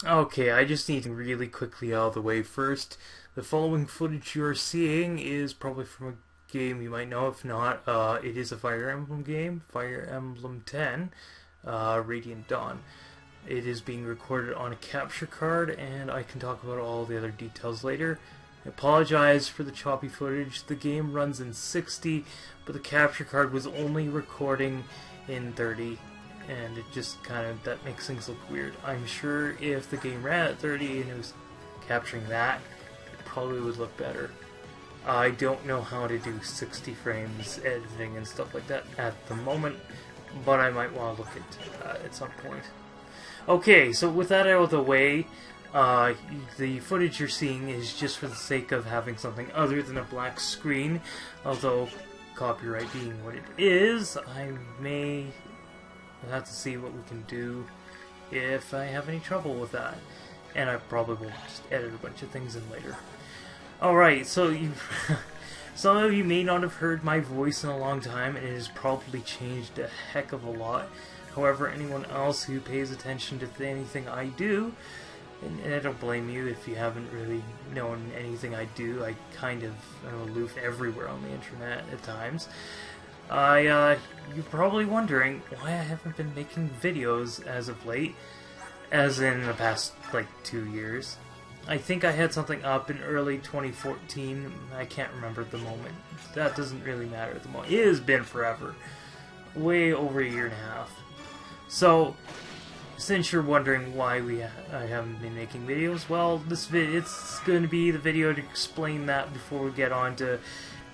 Okay, I just need to really quickly out of the way first. The following footage you're seeing is probably from a game you might know. If not, it is a Fire Emblem game, Fire Emblem 10, Radiant Dawn. It is being recorded on a capture card, and I can talk about all the other details later. I apologize for the choppy footage. The game runs in 60, but the capture card was only recording in 30. And it just kind of, that makes things look weird. I'm sure if the game ran at 30 and it was capturing that, it probably would look better. I don't know how to do 60 frames editing and stuff like that at the moment, but I might want to look into that at some point. Okay, so with that out of the way, the footage you're seeing is just for the sake of having something other than a black screen, although copyright being what it is, I may... we'll have to see what we can do if I have any trouble with that. And I probably will just edit a bunch of things in later. Alright, so some of you may not have heard my voice in a long time, and it has probably changed a heck of a lot. However, anyone else who pays attention to anything I do, and I don't blame you if you haven't really known anything I do, I kind of am aloof everywhere on the internet at times. You're probably wondering why I haven't been making videos as of late, as in the past, like, 2 years. I think I had something up in early 2014, I can't remember at the moment. That doesn't really matter at the moment. It has been forever. Way over a year and a half. So, since you're wondering why I haven't been making videos, well, it's going to be the video to explain that before we get on to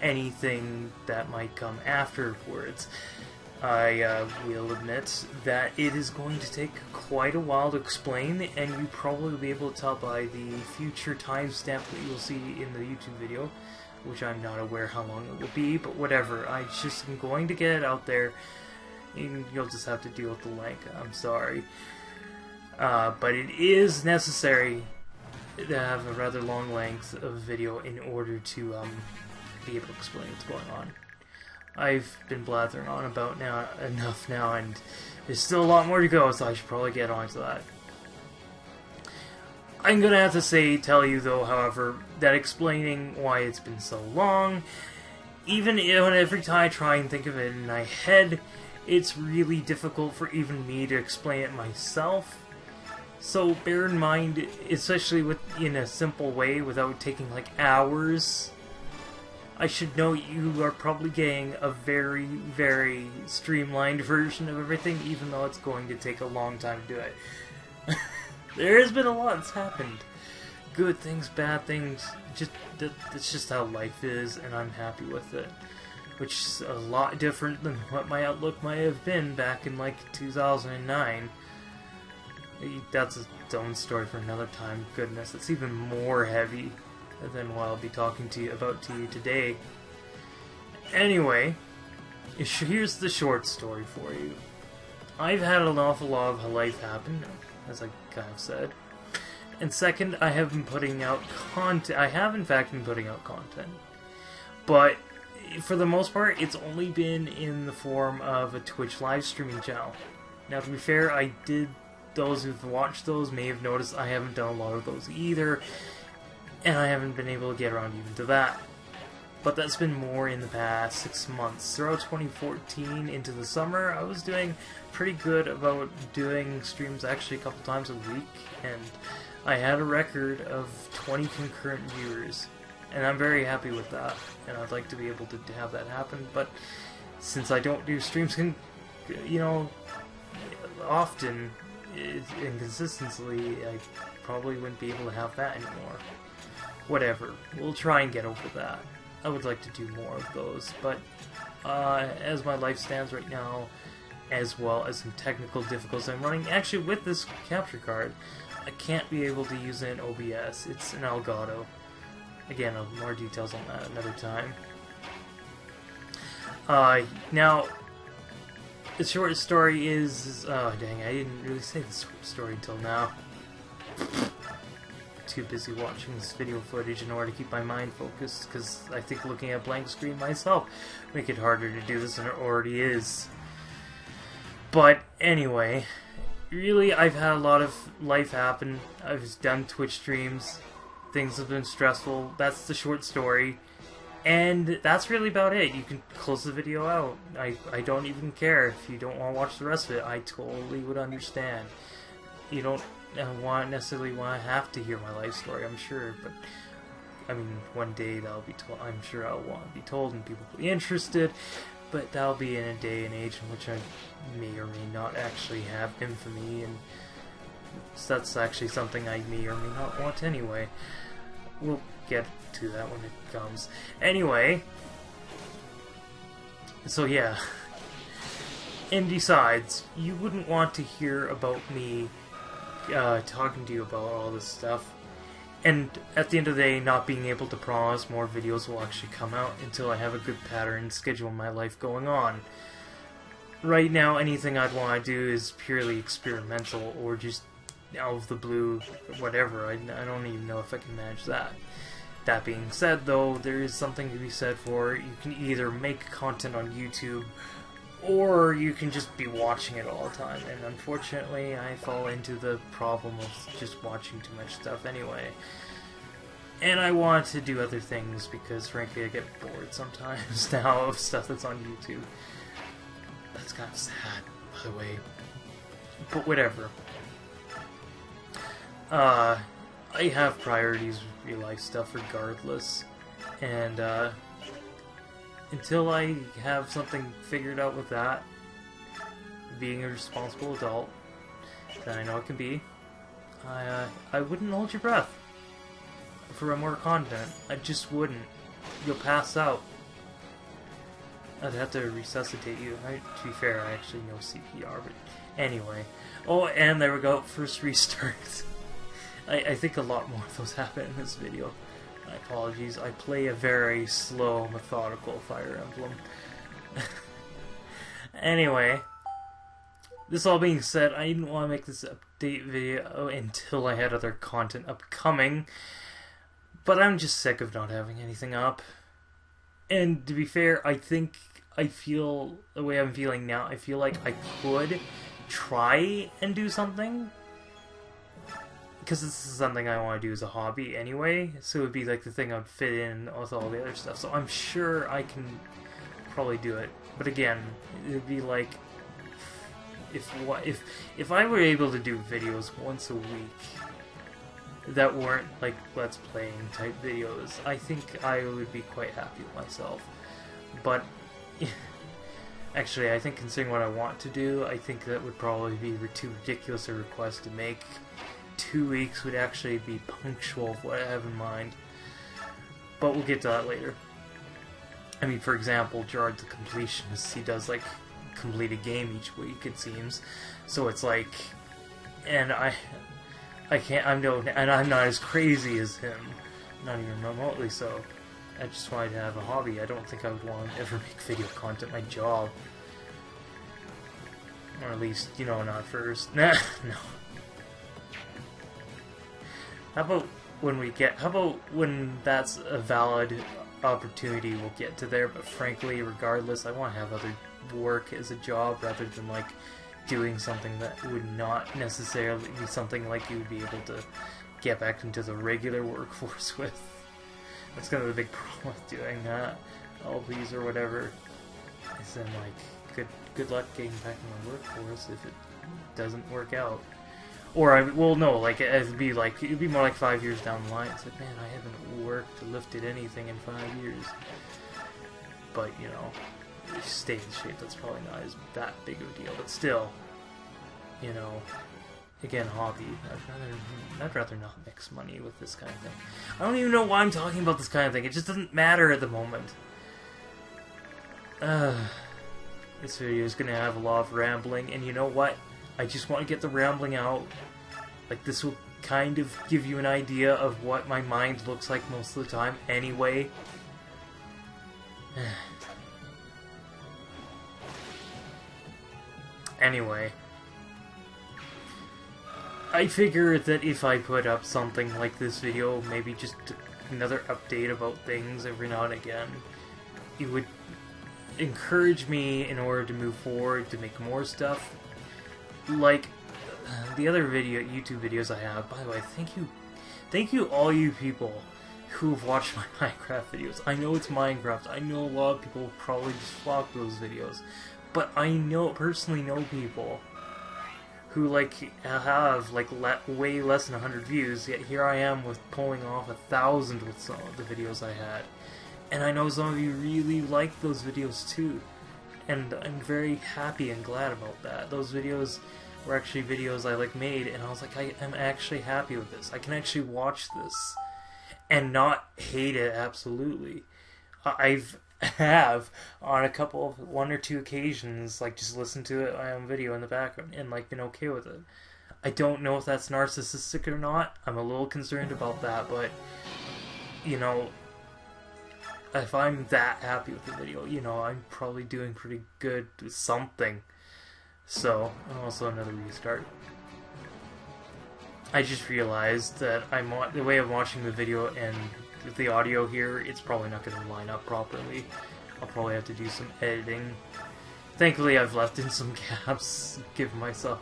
anything that might come afterwards. I will admit that it is going to take quite a while to explain, and you probably will be able to tell by the future timestamp that you will see in the YouTube video, which I'm not aware how long it will be, but whatever. I just am going to get it out there, and you'll just have to deal with the length. I'm sorry. But it is necessary to have a rather long length of video in order to be able to explain what's going on. I've been blathering on about enough now, and there's still a lot more to go, so I should probably get on to that. I'm gonna have to tell you though, however, that explaining why it's been so long, even every time I try and think of it in my head, it's really difficult for even me to explain it myself. So bear in mind, especially in a simple way, without taking like hours. I should note you are probably getting a very, very streamlined version of everything, even though it's going to take a long time to do it. There has been a lot that's happened. Good things, bad things, it's just how life is, and I'm happy with it. Which is a lot different than what my outlook might have been back in like 2009. That's its own story for another time. Goodness, it's even more heavy than what I'll be talking to you today. Anyway, here's the short story for you. I've had an awful lot of life happen, as I kind of said. And second, I have been putting out content. I have in fact been putting out content. But for the most part, it's only been in the form of a Twitch live streaming channel. Now, to be fair, those who've watched those may have noticed I haven't done a lot of those either. And I haven't been able to get around even to that. But that's been more in the past 6 months. Throughout 2014 into the summer, I was doing pretty good about doing streams actually a couple times a week. And I had a record of 20 concurrent viewers. And I'm very happy with that. And I'd like to be able to have that happen. But since I don't do streams, often and consistently, I probably wouldn't be able to have that anymore. Whatever, we'll try and get over that. I would like to do more of those, but as my life stands right now, as well as some technical difficulties I'm running, actually with this capture card, I can't be able to use it in OBS. It's an Elgato. Again, more details on that another time. Now, the short story is... oh, dang, I didn't really say the story until now. Too busy watching this video footage in order to keep my mind focused, because I think looking at a blank screen myself make it harder to do this than it already is. But anyway, really, I've had a lot of life happen. I've done Twitch streams. Things have been stressful. That's the short story. And that's really about it. You can close the video out. I don't even care if you don't want to watch the rest of it. I totally would understand. You don't necessarily want to have to hear my life story, I'm sure. But, I mean, one day that'll be told. I'm sure I'll want to be told and people will be interested. But that'll be in a day and age in which I may or may not actually have infamy. And that's actually something I may or may not want anyway. We'll get to that when it comes. Anyway, so yeah. And besides, you wouldn't want to hear about me talking to you about all this stuff, and at the end of the day, not being able to promise more videos will actually come out until I have a good pattern schedule in my life going on. Right now, anything I'd want to do is purely experimental, or just out of the blue, whatever. I don't even know if I can manage that. That being said, though, there is something to be said for you can either make content on YouTube, or you can just be watching it all the time. And unfortunately, I fall into the problem of just watching too much stuff anyway. And I want to do other things because, frankly, I get bored sometimes now of stuff that's on YouTube. That's kind of sad, by the way. But whatever. I have priorities with real life stuff regardless, and until I have something figured out with that, being a responsible adult that I know it can be, I wouldn't hold your breath for more content. I just wouldn't. You'll pass out. I'd have to resuscitate you. To be fair, I actually know CPR, but anyway. Oh, and there we go, first restart. I think a lot more of those happen in this video. My apologies, I play a very slow, methodical Fire Emblem. Anyway, this all being said, I didn't want to make this update video until I had other content upcoming, but I'm just sick of not having anything up. And to be fair, I feel the way I'm feeling now, I feel like I could try and do something, because this is something I want to do as a hobby anyway, so it would be like the thing I'd fit in with all the other stuff, so I'm sure I can probably do it. But again, it would be like, if I were able to do videos once a week that weren't like Let's Playing type videos, I think I would be quite happy with myself. But actually, I think considering what I want to do, I think that would probably be too ridiculous a request to make. 2 weeks would actually be punctual of what I have in mind. But we'll get to that later. I mean, for example, Gerard the Completionist, he does like complete a game each week, it seems. So it's like, and I can't, I'm not as crazy as him, not even remotely so. I just wanted to have a hobby. I don't think I would want to ever make video content my job. Or at least, you know, not first. Nah, no. How about when that's a valid opportunity, we'll get to there, but frankly, regardless, I want to have other work as a job rather than like doing something that would not necessarily be something like you would be able to get back into the regular workforce with. That's kind of the big problem with doing that. All these or whatever. Is then like, good luck getting back in the workforce if it doesn't work out. Or, well, no, like, it'd be more like 5 years down the line. It's like, man, I haven't worked or lifted anything in 5 years. But, you know, if you stay in shape, that's probably not that big of a deal. But still, you know, again, hobby. I'd rather not mix money with this kind of thing. I don't even know why I'm talking about this kind of thing. It just doesn't matter at the moment. This video is going to have a lot of rambling, and you know what? I just want to get the rambling out. Like, this will kind of give you an idea of what my mind looks like most of the time anyway. Anyway. I figure that if I put up something like this video, maybe just another update about things every now and again, it would encourage me in order to move forward, to make more stuff. Like, the other YouTube videos I have. By the way, thank you all you people who've watched my Minecraft videos. I know it's Minecraft. I know a lot of people probably just flock those videos, but I personally know people who have way less than 100 views. Yet here I am with pulling off 1,000 with some of the videos I had, and I know some of you really like those videos too, and I'm very happy and glad about that. Those videos were actually videos I made, and I was like, I'm actually happy with this. I can actually watch this and not hate it absolutely. Have on one or two occasions just listened to it on video in the background and been okay with it. I don't know if that's narcissistic or not. I'm a little concerned about that, but if I'm that happy with the video, I'm probably doing pretty good with something. So, also another restart. I just realized that the way I'm watching the video and the audio here, it's probably not going to line up properly. I'll probably have to do some editing. Thankfully, I've left in some gaps, give myself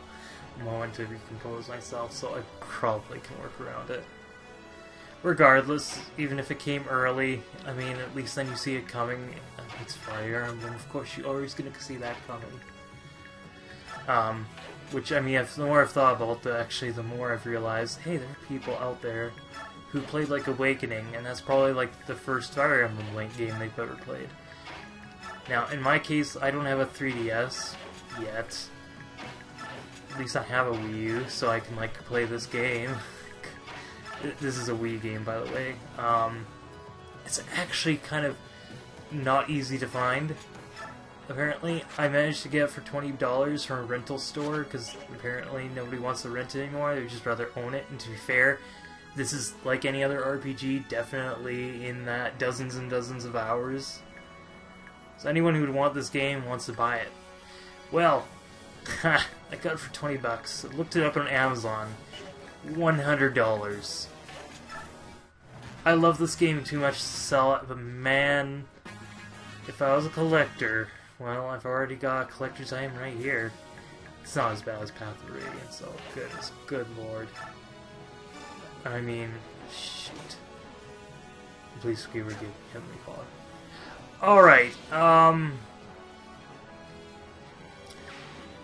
a moment to recompose myself, so I probably can work around it. Regardless, even if it came early, I mean, at least then you see it coming. It's Fire Emblem, of course you're always going to see that coming. Which, I mean, the more I've thought about it, actually, the more I've realized, hey, there are people out there who played Awakening, and that's probably the first Fire Emblem game they've ever played. Now, in my case, I don't have a 3DS yet. At least I have a Wii U, so I can play this game. This is a Wii game, by the way. It's actually kind of not easy to find. Apparently, I managed to get it for $20 from a rental store, because apparently nobody wants to rent it anymore, they'd just rather own it, and to be fair, this is like any other RPG, definitely in that dozens and dozens of hours. So anyone who would want this game wants to buy it. Well, I got it for 20 bucks. I looked it up on Amazon. $100. I love this game too much to sell it, but man, if I was a collector, well, I've already got a collector's item right here. It's not as bad as Path of Radiance, so goodness, good lord. I mean, shoot. Please we were getting Heavenly Father. Alright,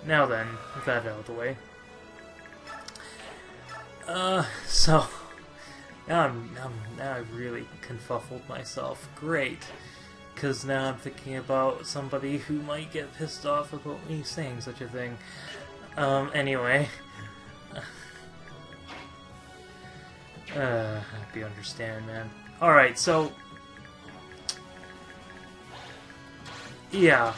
now then, with that out of the way. So now I've really confuffled myself. Great. Because now I'm thinking about somebody who might get pissed off about me saying such a thing. Anyway. Hope you understand, man. Alright, so yeah,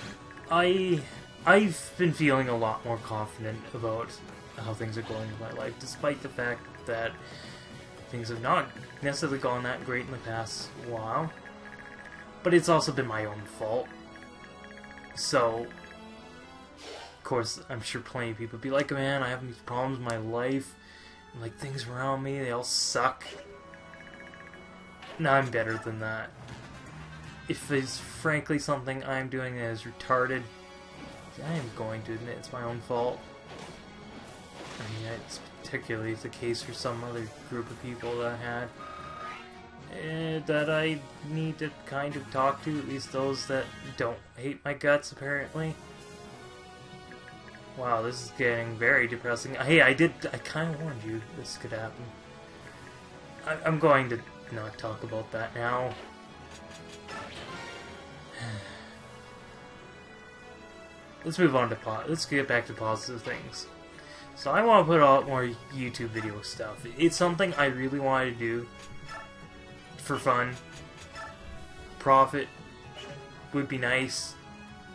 I've been feeling a lot more confident about how things are going in my life, despite the fact that things have not necessarily gone that great in the past while. But it's also been my own fault. So, of course, I'm sure plenty of people would be like, man, I have these problems in my life, and things around me, they all suck. No, I'm better than that. If there's frankly something I'm doing that is retarded, I am going to admit it's my own fault. I mean, it's particularly the case for some other group of people that I had. That I need to kind of talk to, at least those that don't hate my guts, apparently. Wow, this is getting very depressing. Hey, I kind of warned you this could happen. I'm going to not talk about that now. Let's move on to let's get back to positive things. So I want to put out more YouTube video stuff. It's something I really want to do for fun. Profit would be nice,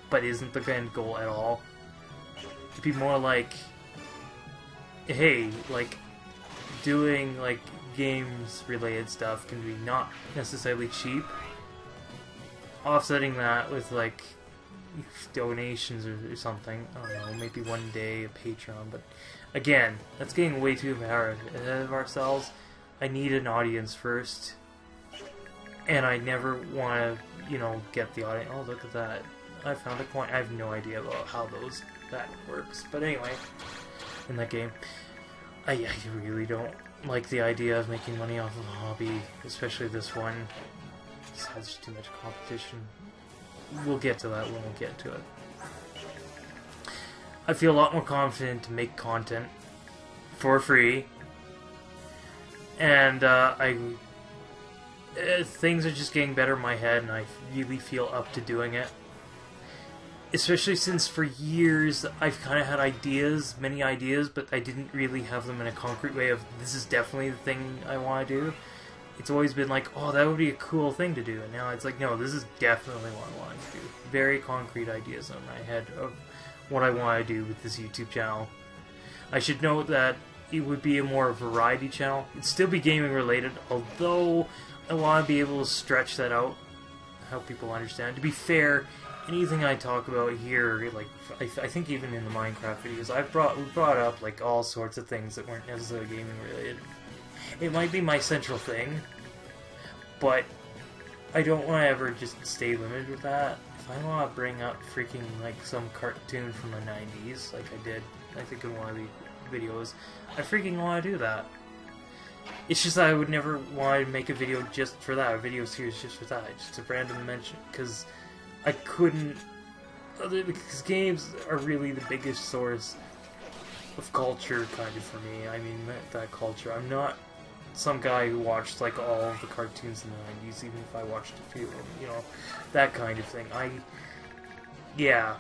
but isn't the end goal at all. It'd be more like, hey, doing games related stuff can be not necessarily cheap. Offsetting that with donations or something. I don't know, maybe one day a Patreon, but again, that's getting way too ahead of ourselves. I need an audience first, and I never want to, get the audience. Oh, look at that! I found a coin. I have no idea about how that works, but anyway, in that game. I really don't like the idea of making money off of a hobby, especially this one. Besides, there's too much competition. We'll get to that when we get to it. I feel a lot more confident to make content for free, and things are just getting better in my head, and I really feel up to doing it. Especially since for years I've kind of had ideas, many ideas, but I didn't really have them in a concrete way of this is definitely the thing I want to do. It's always been like, oh, that would be a cool thing to do, and now it's like, no, this is definitely what I want to do. Very concrete ideas in my head of what I want to do with this YouTube channel. I should note that it would be a more variety channel. It'd still be gaming related, although I want to be able to stretch that out, help people understand. To be fair, anything I talk about here, like I think even in the Minecraft videos, we brought up like all sorts of things that weren't necessarily gaming related. It might be my central thing, but I don't want to ever just stay limited with that. If I want to bring up freaking like some cartoon from the 90s, like I did, I think in one of the videos, I freaking want to do that. It's just that I would never want to make a video just for that, a video series just for that, just a random mention, because I couldn't, because games are really the biggest source of culture, kind of, for me. I mean, that culture. I'm not some guy who watched, like, all of the cartoons in the 90s, even if I watched a few of them, you know, that kind of thing. Yeah.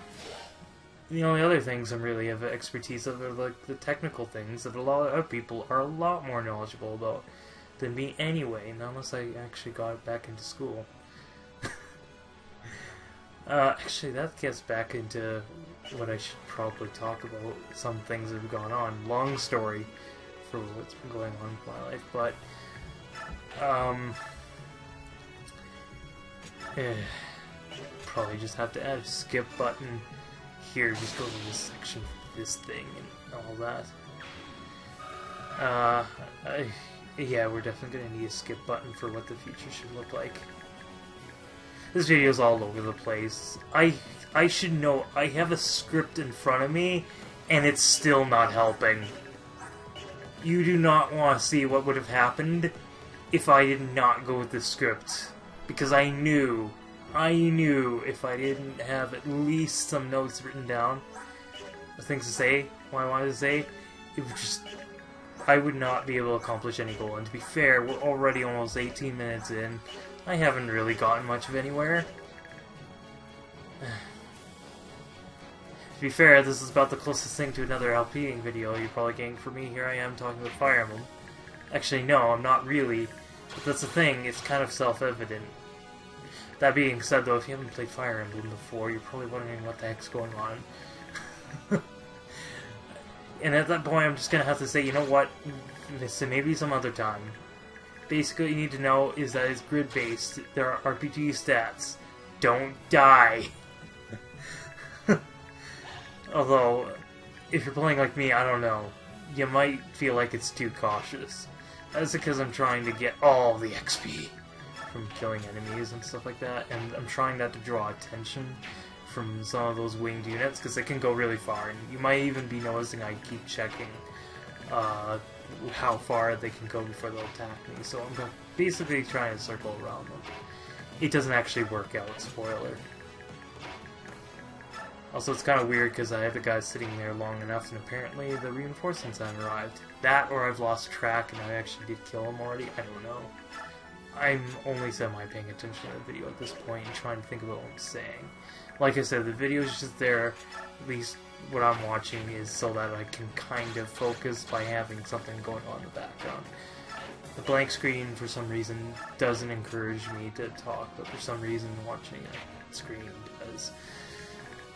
The only other things I'm really have expertise of are, like, the technical things that a lot of other people are a lot more knowledgeable about than me anyway, unless I actually got back into school. Actually, that gets back into what I should probably talk about. Some things that have gone on. Long story for what's been going on in my life, but probably just have to add a skip button here. Just go to this section for this thing and all that. Yeah, we're definitely gonna need a skip button for what the future should look like. This video's all over the place. I should know, I have a script in front of me, and it's still not helping. You do not want to see what would have happened if I did not go with the script. Because I knew if I didn't have at least some notes written down, things to say, what I wanted to say, it would just, I would not be able to accomplish any goal. And to be fair, we're already almost 18 minutes in. I haven't really gotten much of anywhere. To be fair, this is about the closest thing to another LPing video you're probably getting from me. Here I am talking about Fire Emblem. Actually, no, I'm not really. But that's the thing, it's kind of self-evident. That being said, though, if you haven't played Fire Emblem before, you're probably wondering what the heck's going on. And at that point, I'm just gonna have to say, you know what? Maybe some other time. Basically, what you need to know is that it's grid-based. There are RPG stats. Don't die. Although, if you're playing like me, I don't know. You might feel like it's too cautious. That's because I'm trying to get all the XP from killing enemies and stuff like that, and I'm trying not to draw attention from some of those winged units, because they can go really far, and you might even be noticing I keep checking how far they can go before they'll attack me, so I'm basically trying to circle around them. It doesn't actually work out, spoiler. Also, it's kind of weird because I have the guy sitting there long enough, and apparently the reinforcements haven't arrived. That, or I've lost track and I actually did kill him already, I don't know. I'm only semi-paying attention to the video at this point and trying to think about what I'm saying. Like I said, the video is just there, at least what I'm watching is so that I can kind of focus by having something going on in the background. The blank screen, for some reason, doesn't encourage me to talk, but for some reason watching a screen does.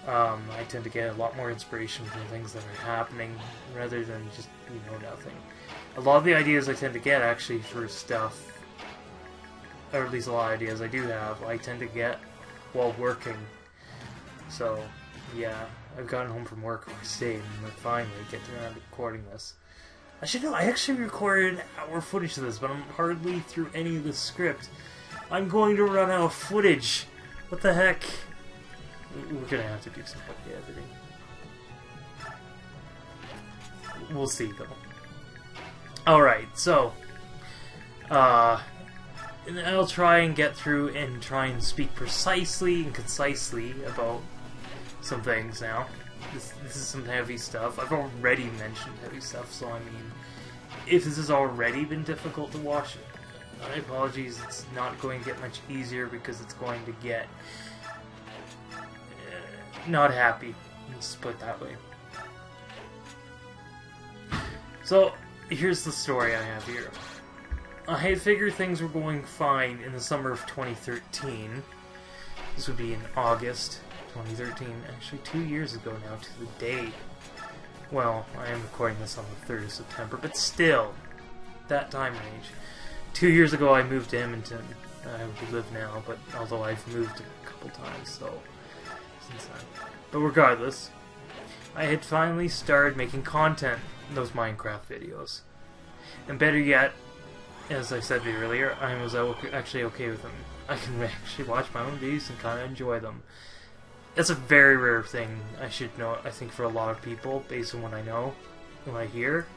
I tend to get a lot more inspiration from things that are happening, rather than just, nothing. A lot of the ideas I tend to get, actually, for stuff, or at least a lot of ideas I do have, I tend to get while working. So, yeah, I've gotten home from work overstayed, and I finally get around to recording this. I should know, I actually recorded an hour footage of this, but I'm hardly through any of the script. I'm going to run out of footage! What the heck? We're gonna have to do some editing. we'll see, though. Alright, so... and I'll try and get through and try and speak precisely and concisely about some things now. This is some heavy stuff. I've already mentioned heavy stuff, so I mean, if this has already been difficult to watch, my apologies, it's not going to get much easier because it's going to get not happy. Let's put it that way. So, here's the story I have here. I had figured things were going fine in the summer of 2013. This would be in August 2013, actually 2 years ago now to the day. Well, I am recording this on the 3rd of September, but still, that time range. 2 years ago I moved to Edmonton. I live now, but although I've moved a couple times, so since then. But regardless, I had finally started making content, those Minecraft videos. And better yet, as I said earlier, I was actually okay with them. I can actually watch my own videos and kind of enjoy them. That's a very rare thing, I should know, I think, for a lot of people, based on what I know, what I hear.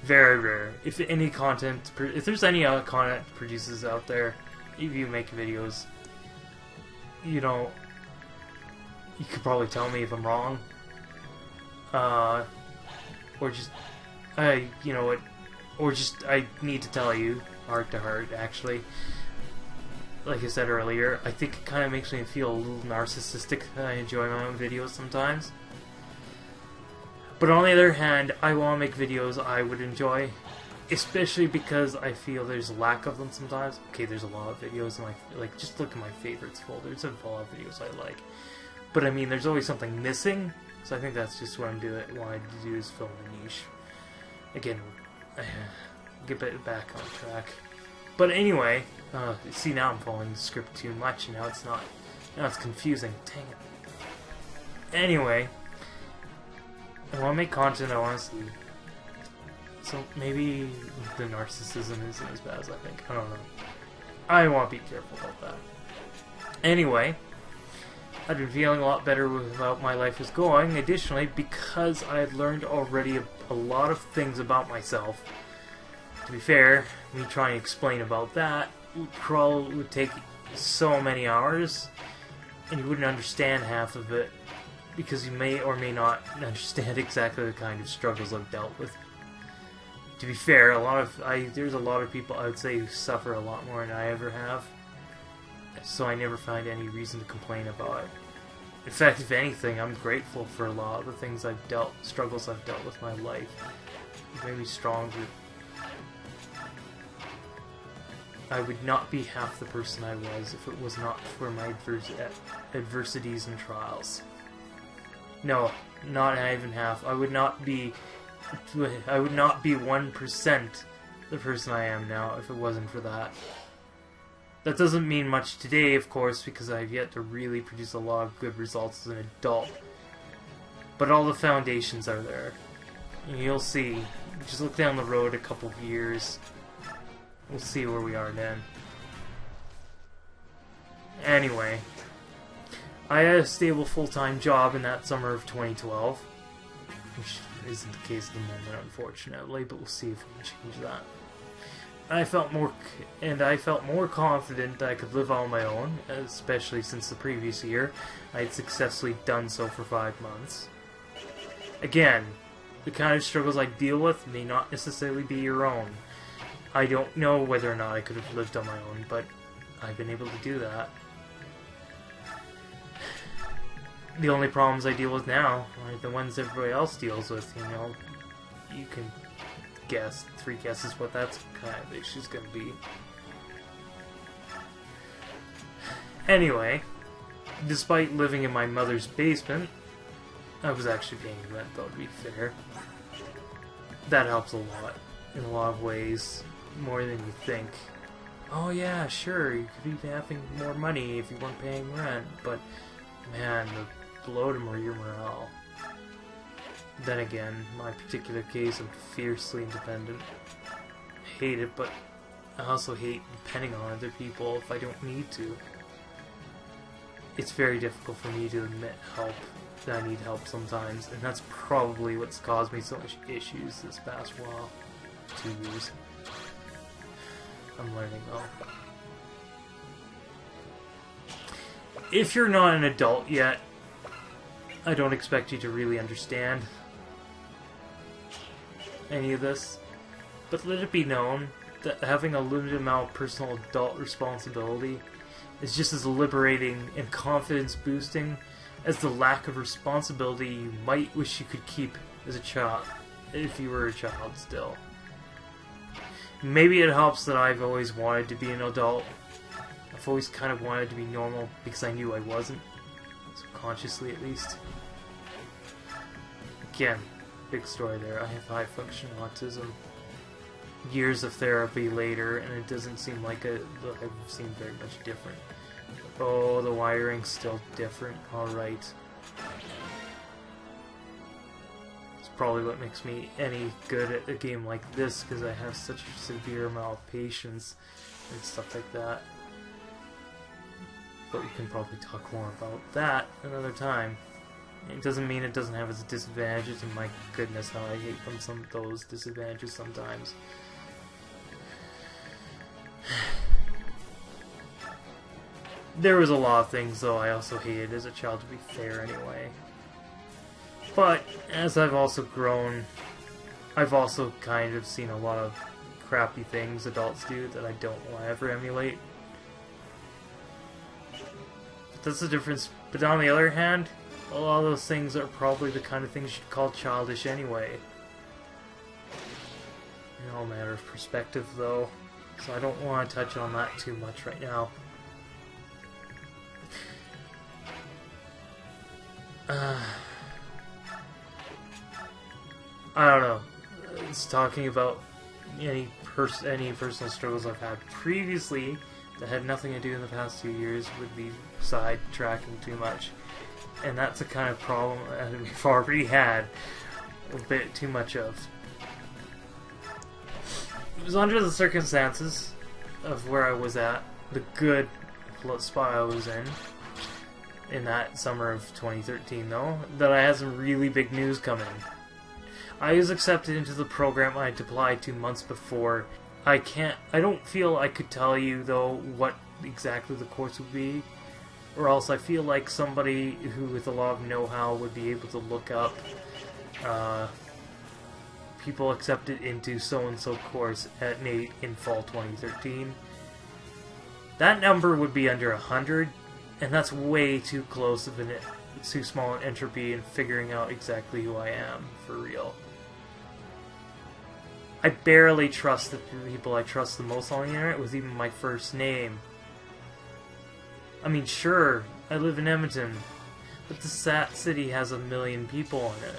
Very rare. If any content, if there's any content producers out there, if you make videos, you know, you could probably tell me if I'm wrong. Or just, you know what, or just, I need to tell you, heart to heart, actually. Like I said earlier, I think it kind of makes me feel a little narcissistic that I enjoy my own videos sometimes. But on the other hand, I want to make videos I would enjoy, especially because I feel there's a lack of them sometimes. Okay, there's a lot of videos in my, like, just look at my favorites folder. There's a lot of videos I like. But I mean, there's always something missing, so I think that's just what I'm doing. Wanted to do is fill a niche. Again, get back on track. But anyway, see, now I'm following the script too much, and now it's not. Now it's confusing. Dang it. Anyway, I want to make content I want to see. So maybe the narcissism isn't as bad as I think. I don't know. I want to be careful about that. Anyway, I've been feeling a lot better with how my life is going. Additionally, because I had learned already a lot of things about myself. To be fair, me trying to explain about that would take so many hours, and you wouldn't understand half of it, because you may or may not understand exactly the kind of struggles I've dealt with. To be fair, there's a lot of people I would say who suffer a lot more than I ever have, so I never find any reason to complain about it. In fact, if anything, I'm grateful for a lot of the things struggles I've dealt with in my life. It made me stronger. I would not be half the person I was if it was not for my adversities and trials. No, not even half. I would not be 1% the person I am now if it wasn't for that. That doesn't mean much today, of course, because I've yet to really produce a lot of good results as an adult. But all the foundations are there. And you'll see. Just look down the road a couple of years. We'll see where we are then. Anyway, I had a stable full-time job in that summer of 2012. Which isn't the case at the moment, unfortunately, but we'll see if we can change that. I felt more confident that I could live on my own, especially since the previous year I had successfully done so for 5 months. Again, the kind of struggles I deal with may not necessarily be your own. I don't know whether or not I could have lived on my own, but I've been able to do that. The only problems I deal with now are the ones everybody else deals with, you know. You can guess, 3 guesses what that's kind of issue's gonna be. Anyway, despite living in my mother's basement, I was actually paying rent, though, to be fair. That helps a lot, in a lot of ways. More than you think. Oh yeah, sure, you could be having more money if you weren't paying rent, but man, the blow to your morale. Then again, my particular case, I'm fiercely independent. I hate it, but I also hate depending on other people if I don't need to. It's very difficult for me to admit help that I need help sometimes, and that's probably what's caused me so much issues this past while. 2 years. I'm learning though. If you're not an adult yet, I don't expect you to really understand any of this, but let it be known that having a limited amount of personal adult responsibility is just as liberating and confidence boosting as the lack of responsibility you might wish you could keep as a child, if you were a child still. Maybe it helps that I've always wanted to be an adult. I've always kind of wanted to be normal because I knew I wasn't, subconsciously at least. Again, big story there. I have high function autism. Years of therapy later, and it doesn't seem like I've seen very much different. Oh, the wiring's still different. Alright. It's probably what makes me any good at a game like this, because I have such a severe amount of patience and stuff like that. But we can probably talk more about that another time. It doesn't mean it doesn't have its disadvantages, and my goodness, how I hate from some of those disadvantages sometimes. There was a lot of things, though, I also hated as a child, to be fair, anyway. But, as I've also grown, I've also kind of seen a lot of crappy things adults do that I don't want to ever emulate. But that's the difference. But on the other hand, a lot of those things are probably the kind of things you'd call childish anyway. It's all a matter of perspective, though, so I don't want to touch on that too much right now. I don't know. It's talking about any personal struggles I've had previously that had nothing to do in the past 2 years would be sidetracking too much. And that's a kind of problem that we've already had a bit too much of. It was under the circumstances of where I was at, the good spot I was in that summer of 2013 though, that I had some really big news coming. I was accepted into the program I'd applied 2 months before. I don't feel I could tell you though what exactly the course would be, or else I feel like somebody who with a lot of know-how would be able to look up people accepted into so-and-so course at NATE in fall 2013. That number would be under 100, and that's way too close of too small an entropy in figuring out exactly who I am, for real. I barely trust the people I trust the most on the internet with even my first name. I mean, sure, I live in Edmonton, but the city has 1 million people in it.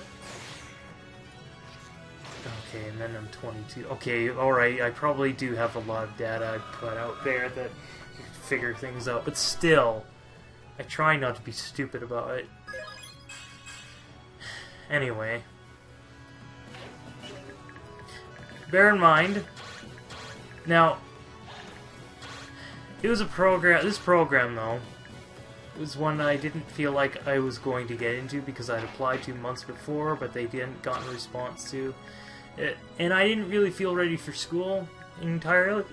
Okay, and then I'm 22. Okay, alright, I probably do have a lot of data I put out there that you can figure things out, but still, I try not to be stupid about it. Anyway. Bear in mind, now, it was a program, this program though, was one that I didn't feel like I was going to get into because I'd applied 2 months before, but they didn't gotten a response to it, and I didn't really feel ready for school entirely.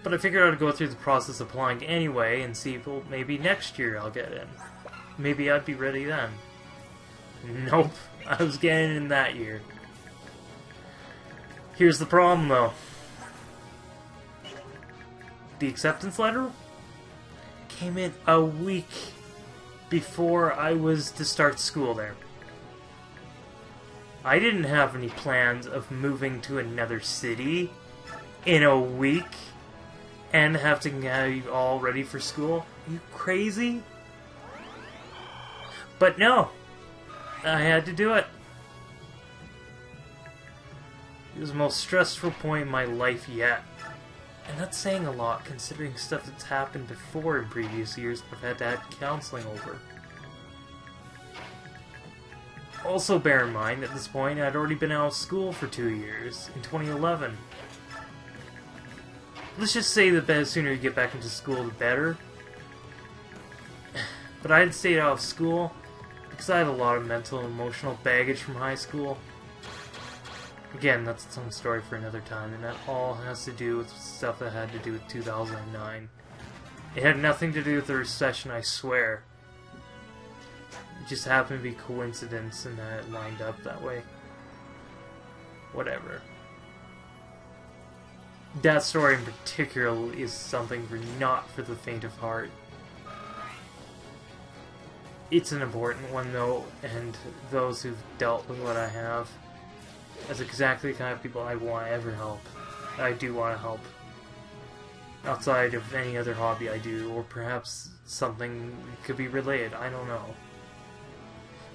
But I figured I'd go through the process of applying anyway and see, well, maybe next year I'll get in. Maybe I'd be ready then. Nope, I was getting in that year. Here's the problem though. The acceptance letter came in a week before I was to start school there. I didn't have any plans of moving to another city in a week and have to have you all ready for school. Are you crazy? But no, I had to do it. It was the most stressful point in my life yet. And that's saying a lot, considering stuff that's happened before in previous years I've had to have counseling over. Also bear in mind, at this point, I'd already been out of school for 2 years, in 2011. Let's just say that the sooner you get back into school, the better. But I had stayed out of school because I had a lot of mental and emotional baggage from high school. Again, that's some story for another time, and that all has to do with stuff that had to do with 2009. It had nothing to do with the recession, I swear. It just happened to be coincidence and that it lined up that way. Whatever. That story in particular is something not for the faint of heart. It's an important one though, and those who've dealt with what I have, that's exactly the kind of people I want to ever help. I do want to help. Outside of any other hobby I do, or perhaps something could be related, I don't know.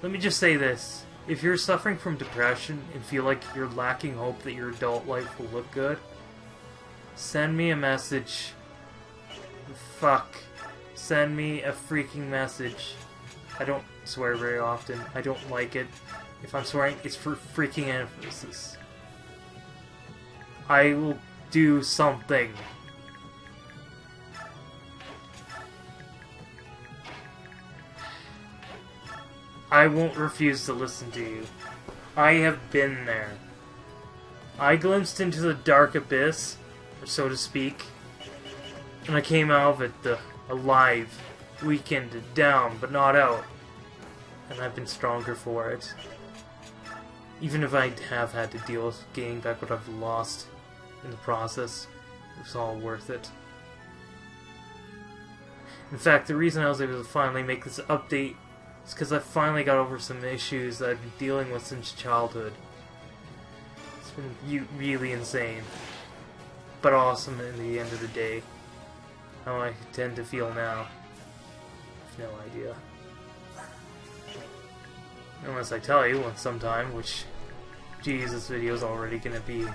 Let me just say this. If you're suffering from depression and feel like you're lacking hope that your adult life will look good, send me a message. Fuck. Send me a freaking message. I don't swear very often. I don't like it. If I'm swearing, it's for freaking emphasis. I will do something. I won't refuse to listen to you. I have been there. I glimpsed into the dark abyss, or so to speak, and I came out of it alive, weakened, down, but not out. And I've been stronger for it. Even if I have had to deal with gaining back what I've lost in the process, it was all worth it. In fact, the reason I was able to finally make this update is because I finally got over some issues that I've been dealing with since childhood. It's been really insane, but awesome in the end of the day. How I tend to feel now, I have no idea. Unless I tell you once sometime, which, geez, this video is already going to be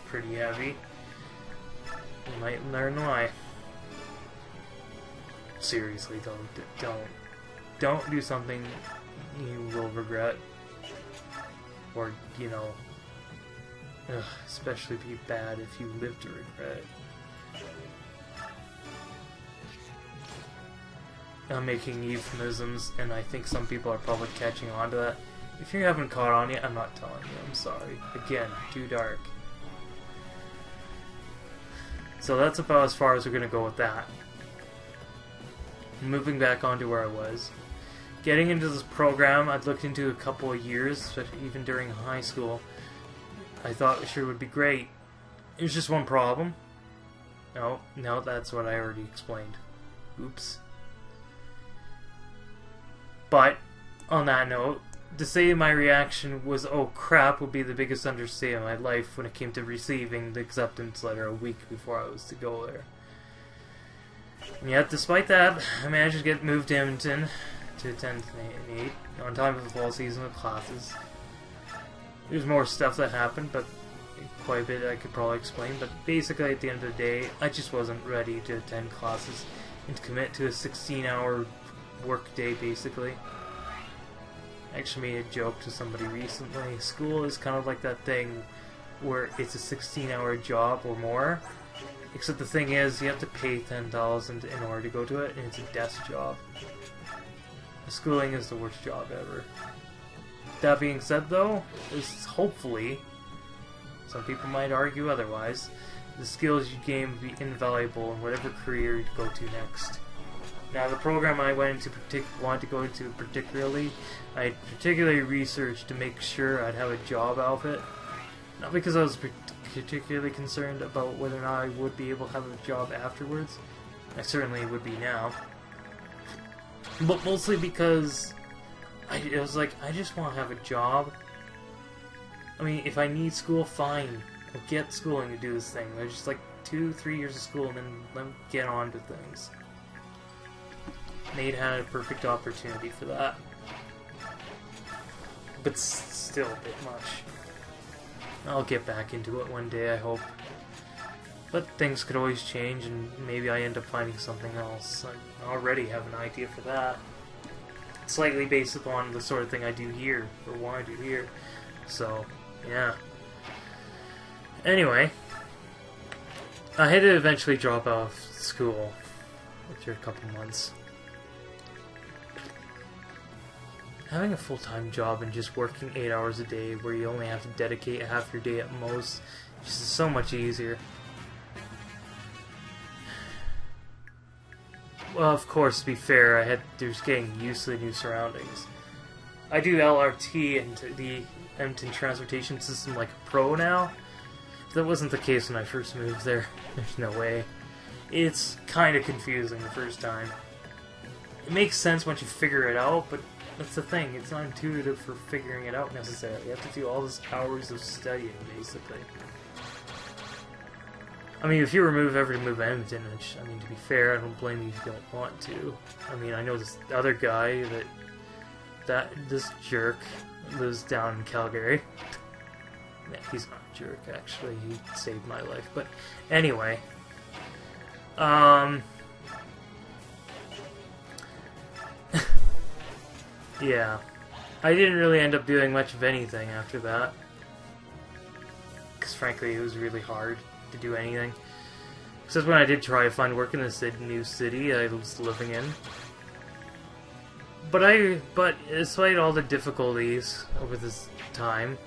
pretty heavy. You might learn why. Seriously, don't do something you will regret. Or, you know, especially be bad if you live to regret it. I'm making euphemisms, and I think some people are probably catching on to that. If you haven't caught on yet, I'm not telling you, I'm sorry. Again, too dark. So that's about as far as we're going to go with that. Moving back onto where I was. Getting into this program, I'd looked into a couple of years, but even during high school, I thought it sure would be great. There's just one problem. No, that's what I already explained. Oops. But, on that note, to say my reaction was, oh crap, would be the biggest understatement of my life when it came to receiving the acceptance letter a week before I was to go there. And yet, despite that, I managed to get moved to Edmonton to attend NAIT on time for the fall season of classes. There's more stuff that happened, but quite a bit I could probably explain, but basically at the end of the day, I just wasn't ready to attend classes and to commit to a 16-hour work day, basically. I actually made a joke to somebody recently. School is kind of like that thing where it's a 16-hour job or more, except the thing is you have to pay $10,000 in order to go to it, and it's a desk job. Schooling is the worst job ever. That being said though, is hopefully, some people might argue otherwise, the skills you gain will be invaluable in whatever career you go to next. Now, the program I wanted to go into particularly, I had particularly researched to make sure I'd have a job out of it. Not because I was particularly concerned about whether or not I would be able to have a job afterwards. I certainly would be now. But mostly because it was like, I just want to have a job. I mean, if I need school, fine. I'll get schooling to do this thing. There's just like 2-3 years of school and then let me get on to things. Nate had a perfect opportunity for that. But still a bit much. I'll get back into it one day, I hope. But things could always change, and maybe I end up finding something else. I already have an idea for that. Slightly based upon the sort of thing I do here, or want to do here. So, yeah. Anyway, I had to eventually drop out of school after a couple months. having a full-time job and just working 8 hours a day where you only have to dedicate half your day at most is just so much easier. Well, of course, to be fair, I had just getting used to the new surroundings. I do LRT and the Edmonton transportation system like a pro now. That wasn't the case when I first moved there. There's no way. It's kind of confusing the first time. It makes sense once you figure it out, but that's the thing. It's not intuitive for figuring it out necessarily. You have to do all these hours of studying, basically. I mean, if you remove every move Edmonton, which, I mean, to be fair, I don't blame you if you don't want to. I mean, I know this other guy this jerk lives down in Calgary. Yeah, he's not a jerk, actually. He saved my life. But anyway. Yeah. I didn't really end up doing much of anything after that. Because frankly, it was really hard to do anything. Except when I did try to find work in this new city I was living in. But despite all the difficulties over this time,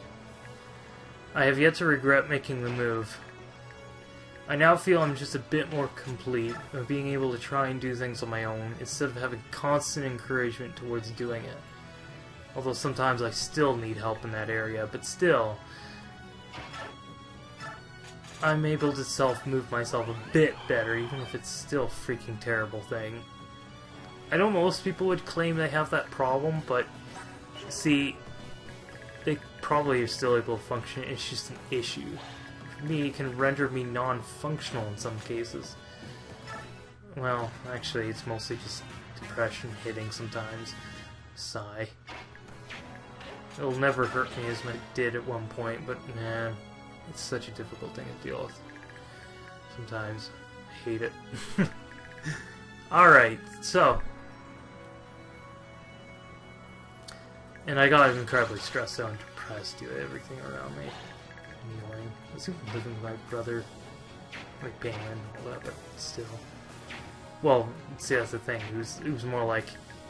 I have yet to regret making the move. I now feel I'm just a bit more complete of being able to try and do things on my own instead of having constant encouragement towards doing it. Although sometimes I still need help in that area, but still, I'm able to self-move myself a bit better, even if it's still a freaking terrible thing. I know most people would claim they have that problem, but see, they probably are still able to function. It's just an issue. For me, it can render me non-functional in some cases. Well, actually, it's mostly just depression hitting sometimes. Sigh. It'll never hurt me as much as it did at one point, but man, it's such a difficult thing to deal with. Sometimes. I hate it. Alright, so. And I got incredibly stressed out and depressed due to everything around me. Annoying. I was even living with my brother. Like Penguin and all that, but still. Well, see, that's the thing. It was more like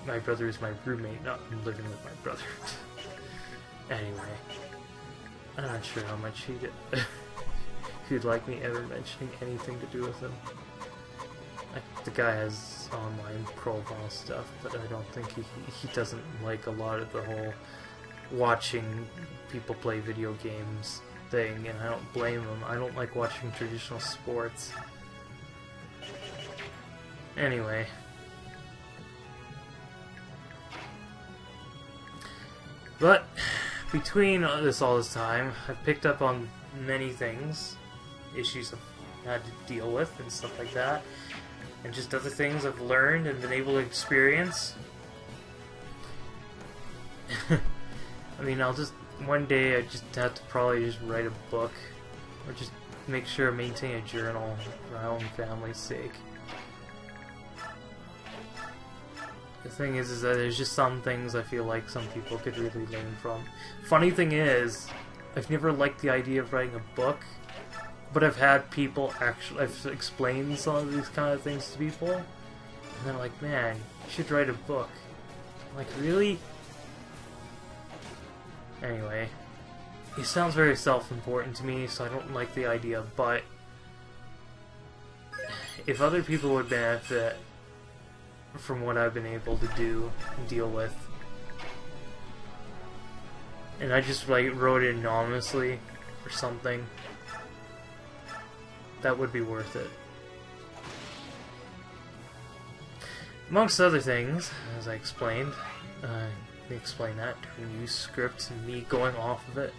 my brother is my roommate, not living with my brother. Anyway. I'm not sure how much he'd like me ever mentioning anything to do with him. The guy has online profile stuff, but I don't think he doesn't like a lot of the whole watching people play video games thing, and I don't blame him. I don't like watching traditional sports. Anyway. But between all this time, I've picked up on many things, issues I've had to deal with and stuff like that, and just other things I've learned and been able to experience. I mean, one day I just have to probably just write a book, or just make sure I maintain a journal for my own family's sake. The thing is that there's just some things I feel like some people could really learn from. Funny thing is, I've never liked the idea of writing a book, but I've had people I've explained some of these kind of things to people, and they're like, man, you should write a book. I'm like, really? Anyway, it sounds very self-important to me, so I don't like the idea, but if other people would benefit from what I've been able to do and deal with, and I just like wrote it anonymously or something, that would be worth it. Amongst other things, as I explained, explain that during use scripts and me going off of it.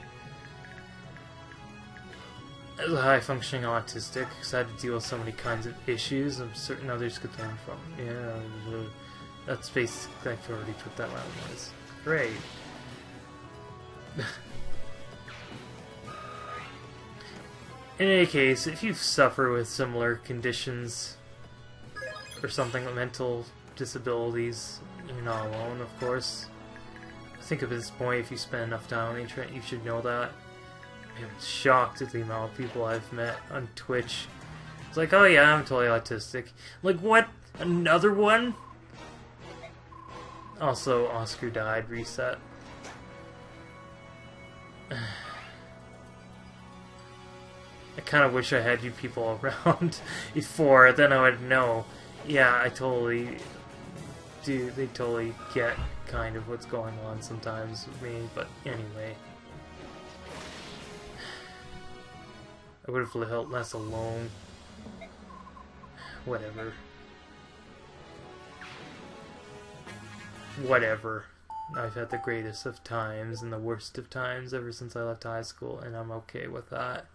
As a high-functioning autistic, because I had to deal with so many kinds of issues and certain others could learn from. Yeah, that's basically, I've already put that one on list. Great. In any case, if you suffer with similar conditions or something with mental disabilities, you're not alone, of course. I think at this point, if you spend enough time on the internet, you should know that. I'm shocked at the amount of people I've met on Twitch. It's like, oh yeah, I'm totally autistic. Like, what? Another one? Also, Oscar died, reset. I kind of wish I had you people around before, then I would know. Yeah, I totally do. They totally get kind of what's going on sometimes with me, but anyway. I would have felt less alone. Whatever. Whatever. I've had the greatest of times and the worst of times ever since I left high school, and I'm okay with that.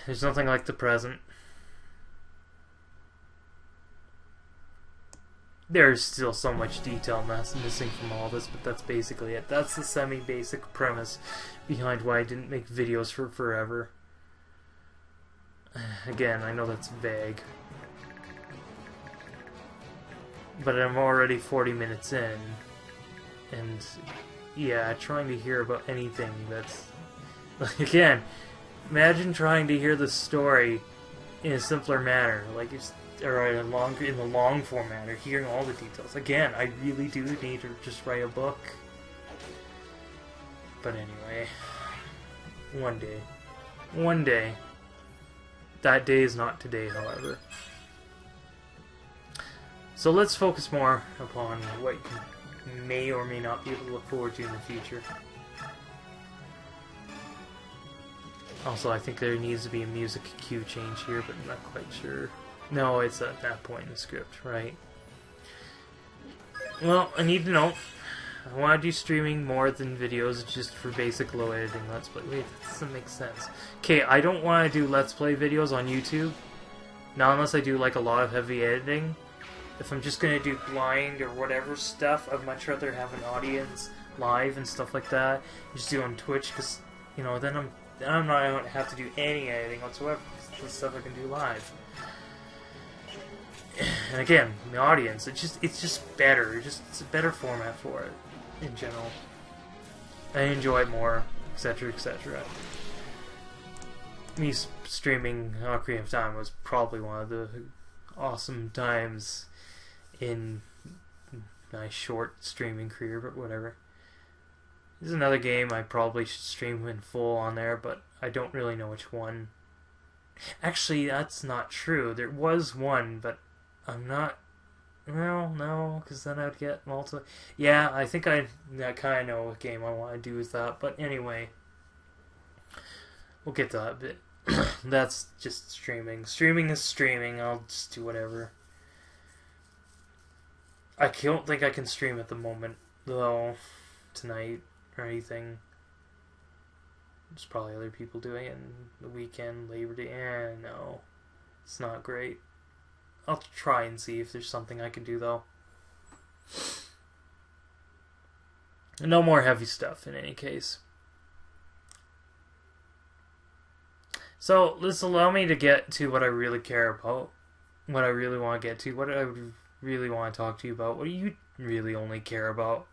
There's nothing like the present. There's still so much detail missing from all this, but that's basically it. That's the semi-basic premise behind why I didn't make videos for forever. Again, I know that's vague. But I'm already 40 minutes in, and yeah, trying to hear about anything that's... Like, again, imagine trying to hear the story in a simpler manner, like or in the long form manner, hearing all the details. Again, I really do need to just write a book. But anyway, one day. One day. That day is not today, however. So let's focus more upon what you may or may not be able to look forward to in the future. Also, I think there needs to be a music cue change here, but I'm not quite sure. No, it's at that point in the script, right? Well, I need to know. I want to do streaming more than videos just for basic low editing Let's Play. Wait, that doesn't make sense. Okay, I don't want to do Let's Play videos on YouTube. Not unless I do like a lot of heavy editing. If I'm just going to do blind or whatever stuff, I'd much rather have an audience live and stuff like that. Just do on Twitch, because, you know, then I don't have to do any editing whatsoever, because the stuff I can do live. And again, the audience, it's just better. It's a better format for it, in general. I enjoy it more, etc., etc. Me streaming Ocarina of Time was probably one of the awesome times in my short streaming career, but whatever. This is another game I probably should stream in full on there, but I don't really know which one. Actually, that's not true. There was one, but I'm not... Well, no, because then I'd get multiple... Yeah, I think I kind of know what game I want to do with that, but anyway. We'll get to that bit. That's just streaming. Streaming is streaming. I'll just do whatever. I don't think I can stream at the moment, though, tonight or anything. There's probably other people doing it in the weekend, Labor Day. No. It's not great. I'll try and see if there's something I can do, though. No more heavy stuff, in any case. So, this will allow me to get to what I really care about. What I really want to get to. What I really want to talk to you about. What do you really only care about?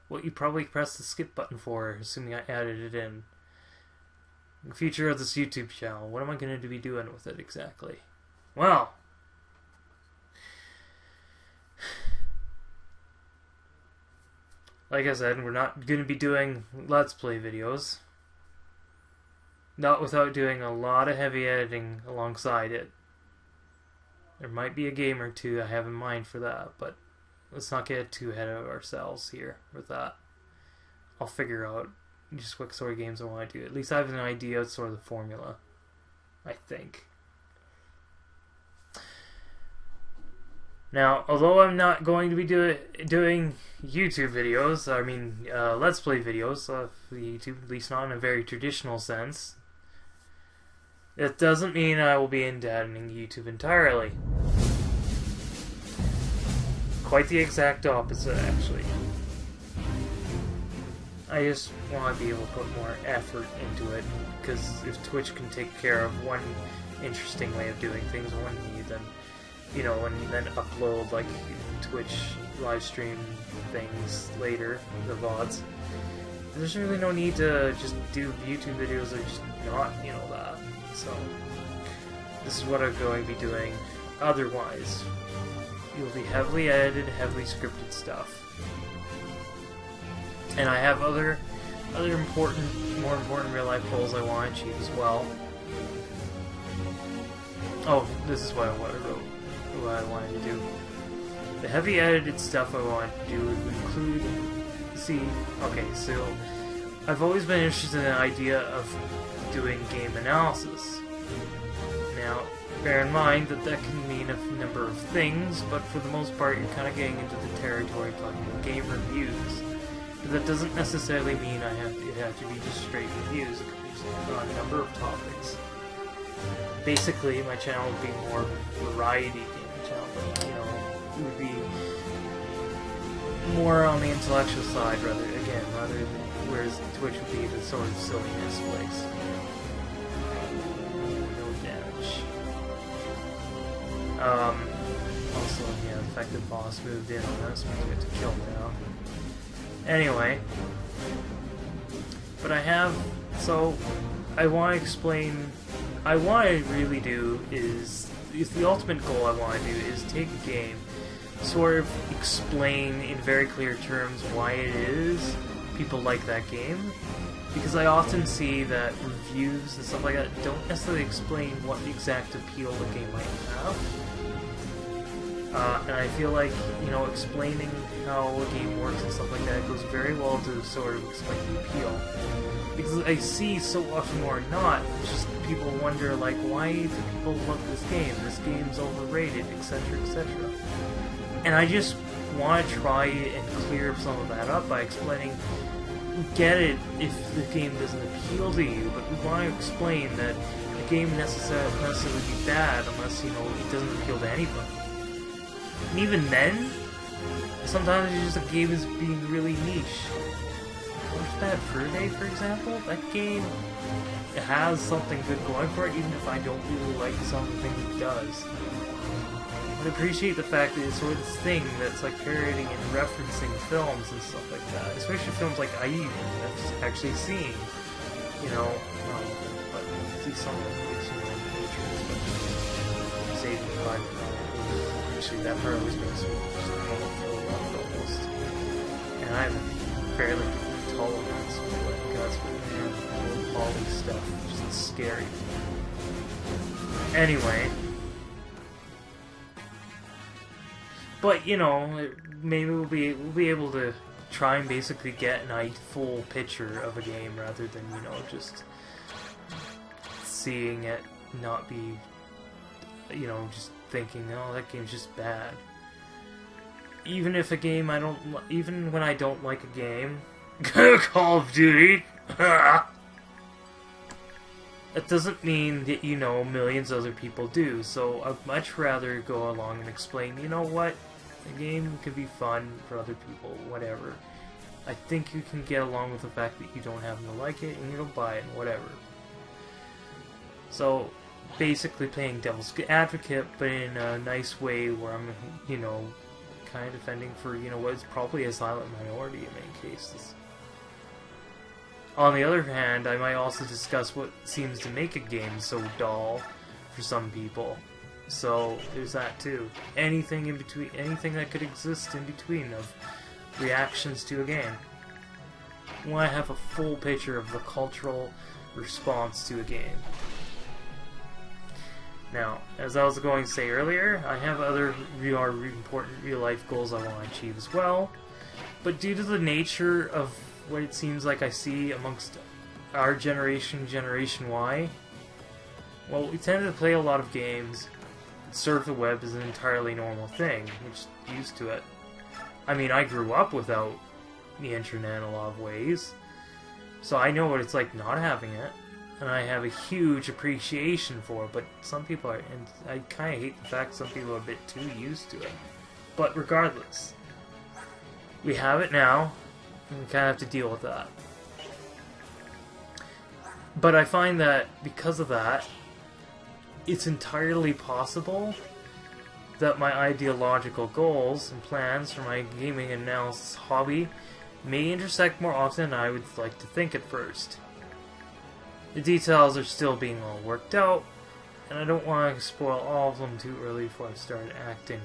What you probably pressed the skip button for, assuming I added it in. The future of this YouTube channel. What am I going to be doing with it exactly? Well... Like I said, we're not going to be doing Let's Play videos. Not without doing a lot of heavy editing alongside it. There might be a game or two I have in mind for that, but let's not get too ahead of ourselves here with that. I'll figure out just what sort of games I want to do. At least I have an idea of sort of the formula, I think. Now, although I'm not going to be doing YouTube videos, I mean, Let's Play videos for YouTube, at least not in a very traditional sense, it doesn't mean I will be abandoning YouTube entirely. Quite the exact opposite, actually. I just want to be able to put more effort into it, because if Twitch can take care of one interesting way of doing things on me, then, you know, and then upload, like, Twitch live stream things later, the VODs, there's really no need to just do YouTube videos or just not, you know, that. So, this is what I'm going to be doing otherwise. you'll be heavily edited, heavily scripted stuff. And I have other more important real life goals I want to achieve as well. Oh, this is what I wrote, what I wanted to do. The heavy edited stuff I want to do would include, so I've always been interested in the idea of doing game analysis. Now, bear in mind that can mean a number of things, but for the most part you're kind of getting into the territory of talking about game reviews. But that doesn't necessarily mean it has to be just straight reviews. It could be on a number of topics. Basically, my channel would be more of a variety game channel, but, you know, it would be more on the intellectual side rather than, whereas Twitch would be the sort of silliness place. No damage. Also, yeah, the fact that boss moved in on us means we have to kill now. Anyway, but I want to explain, what I really do is the ultimate goal I want to do is take a game, sort of explain in very clear terms why it is people like that game, because I often see that reviews and stuff like that don't necessarily explain what the exact appeal the game might have. And I feel like, you know, explaining how a game works and stuff like that goes very well to sort of explain the appeal. Because I see so often more not, just people wonder, like, why do people love this game? This game's overrated, etc., etc. And I just want to try and clear some of that up by explaining, we get it if the game doesn't appeal to you, but we want to explain that the game necessarily be bad unless, you know, it doesn't appeal to anybody. And even then, sometimes it's just a game is being really niche. What's Bad Fur Day, for example? That game has something good going for it, even if I don't really like some of the things it does. I appreciate the fact that it's sort of this thing that's like parodying and referencing films and stuff like that, especially films like I have actually seen, you know, but see some of them makes me like Patriots, but Saving Private Ryan. Actually, that part always makes me just almost. And I'm fairly tolerant, so like that's what all these stuff, just scary. Anyway. But, you know, maybe we'll be able to try and basically get a full picture of a game rather than, you know, just seeing it not be, you know, just thinking, oh, that game's just bad. Even if a game even when I don't like a game, Call of Duty, that doesn't mean that, you know, millions of other people do, so I'd much rather go along and explain, you know what, a game can be fun for other people, whatever. I think you can get along with the fact that you don't happen to like it, and you don't buy it, and whatever. So, basically playing devil's advocate, but in a nice way where I'm, you know, kind of defending for, you know, what is probably a silent minority in many cases. On the other hand, I might also discuss what seems to make a game so dull for some people. So, there's that too. Anything in between, anything that could exist in between of reactions to a game. I want to have a full picture of the cultural response to a game. Now, as I was going to say earlier, I have other important real-life goals I want to achieve as well. But due to the nature of what it seems like I see amongst our generation, Generation Y, well, we tend to play a lot of games. Surf the web is an entirely normal thing. We're just used to it. I mean, I grew up without the internet in a lot of ways, so I know what it's like not having it, and I have a huge appreciation for it, but some people are, and I kind of hate the fact some people are a bit too used to it. But regardless, we have it now, and we kind of have to deal with that. But I find that because of that, it's entirely possible that my ideological goals and plans for my gaming analysis hobby may intersect more often than I would like to think at first. The details are still being all worked out, and I don't want to spoil all of them too early before I start acting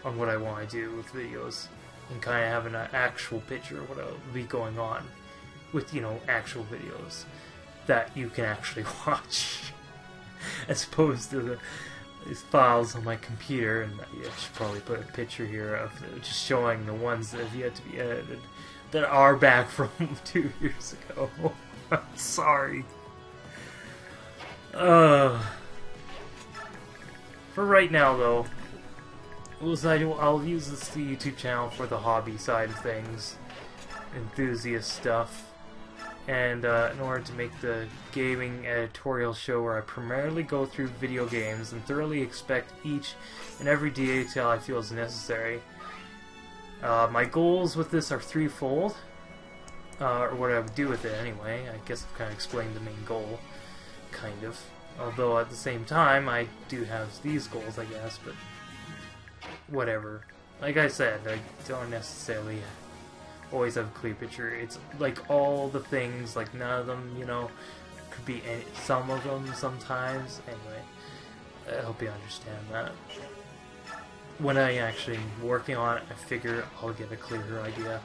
on what I want to do with videos, and kind of have an actual picture of what will be going on with, you know, actual videos that you can actually watch, as opposed to these files on my computer. And I should probably put a picture here of just showing the ones that have yet to be edited, that are back from 2 years ago. I'm sorry. For right now, though, I'll use this YouTube channel for the hobby side of things, enthusiast stuff, and in order to make the gaming editorial show where I primarily go through video games and thoroughly inspect each and every detail I feel is necessary. My goals with this are threefold, or what I would do with it anyway. I guess I've kind of explained the main goal, kind of. Although at the same time, I do have these goals, I guess, but whatever. Like I said, I don't necessarily always have a clear picture. It's like all the things, like none of them, you know, could be some of them sometimes. Anyway, I hope you understand that. When I actually am working on it, I figure I'll get a clearer idea.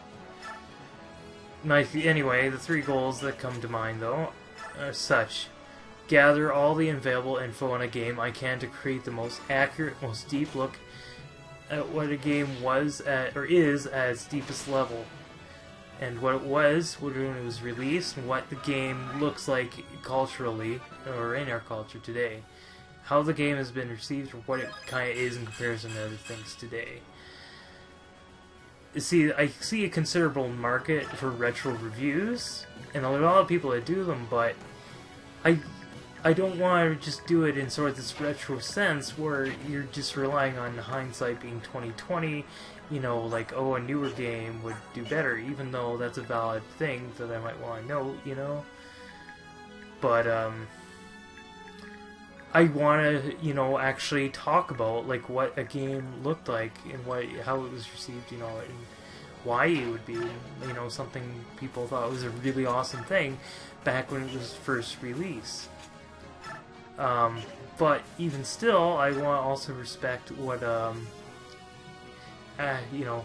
Anyway, the three goals that come to mind, though, are such. Gather all the available info on a game I can to create the most accurate, most deep look at what a game was at, or is at its deepest level, and what it was when it was released, and what the game looks like culturally, or in our culture today. How the game has been received, or what it kind of is in comparison to other things today. See, I see a considerable market for retro reviews, and there are a lot of people that do them, but I don't want to just do it in sort of this retro sense where you're just relying on hindsight being 2020, you know, like, oh, a newer game would do better, even though that's a valid thing that I might want to note, you know. But, I want to, you know, actually talk about, like, what a game looked like and how it was received, you know, and why it would be, you know, something people thought was a really awesome thing back when it was first released. But even still, I want to also respect what, you know,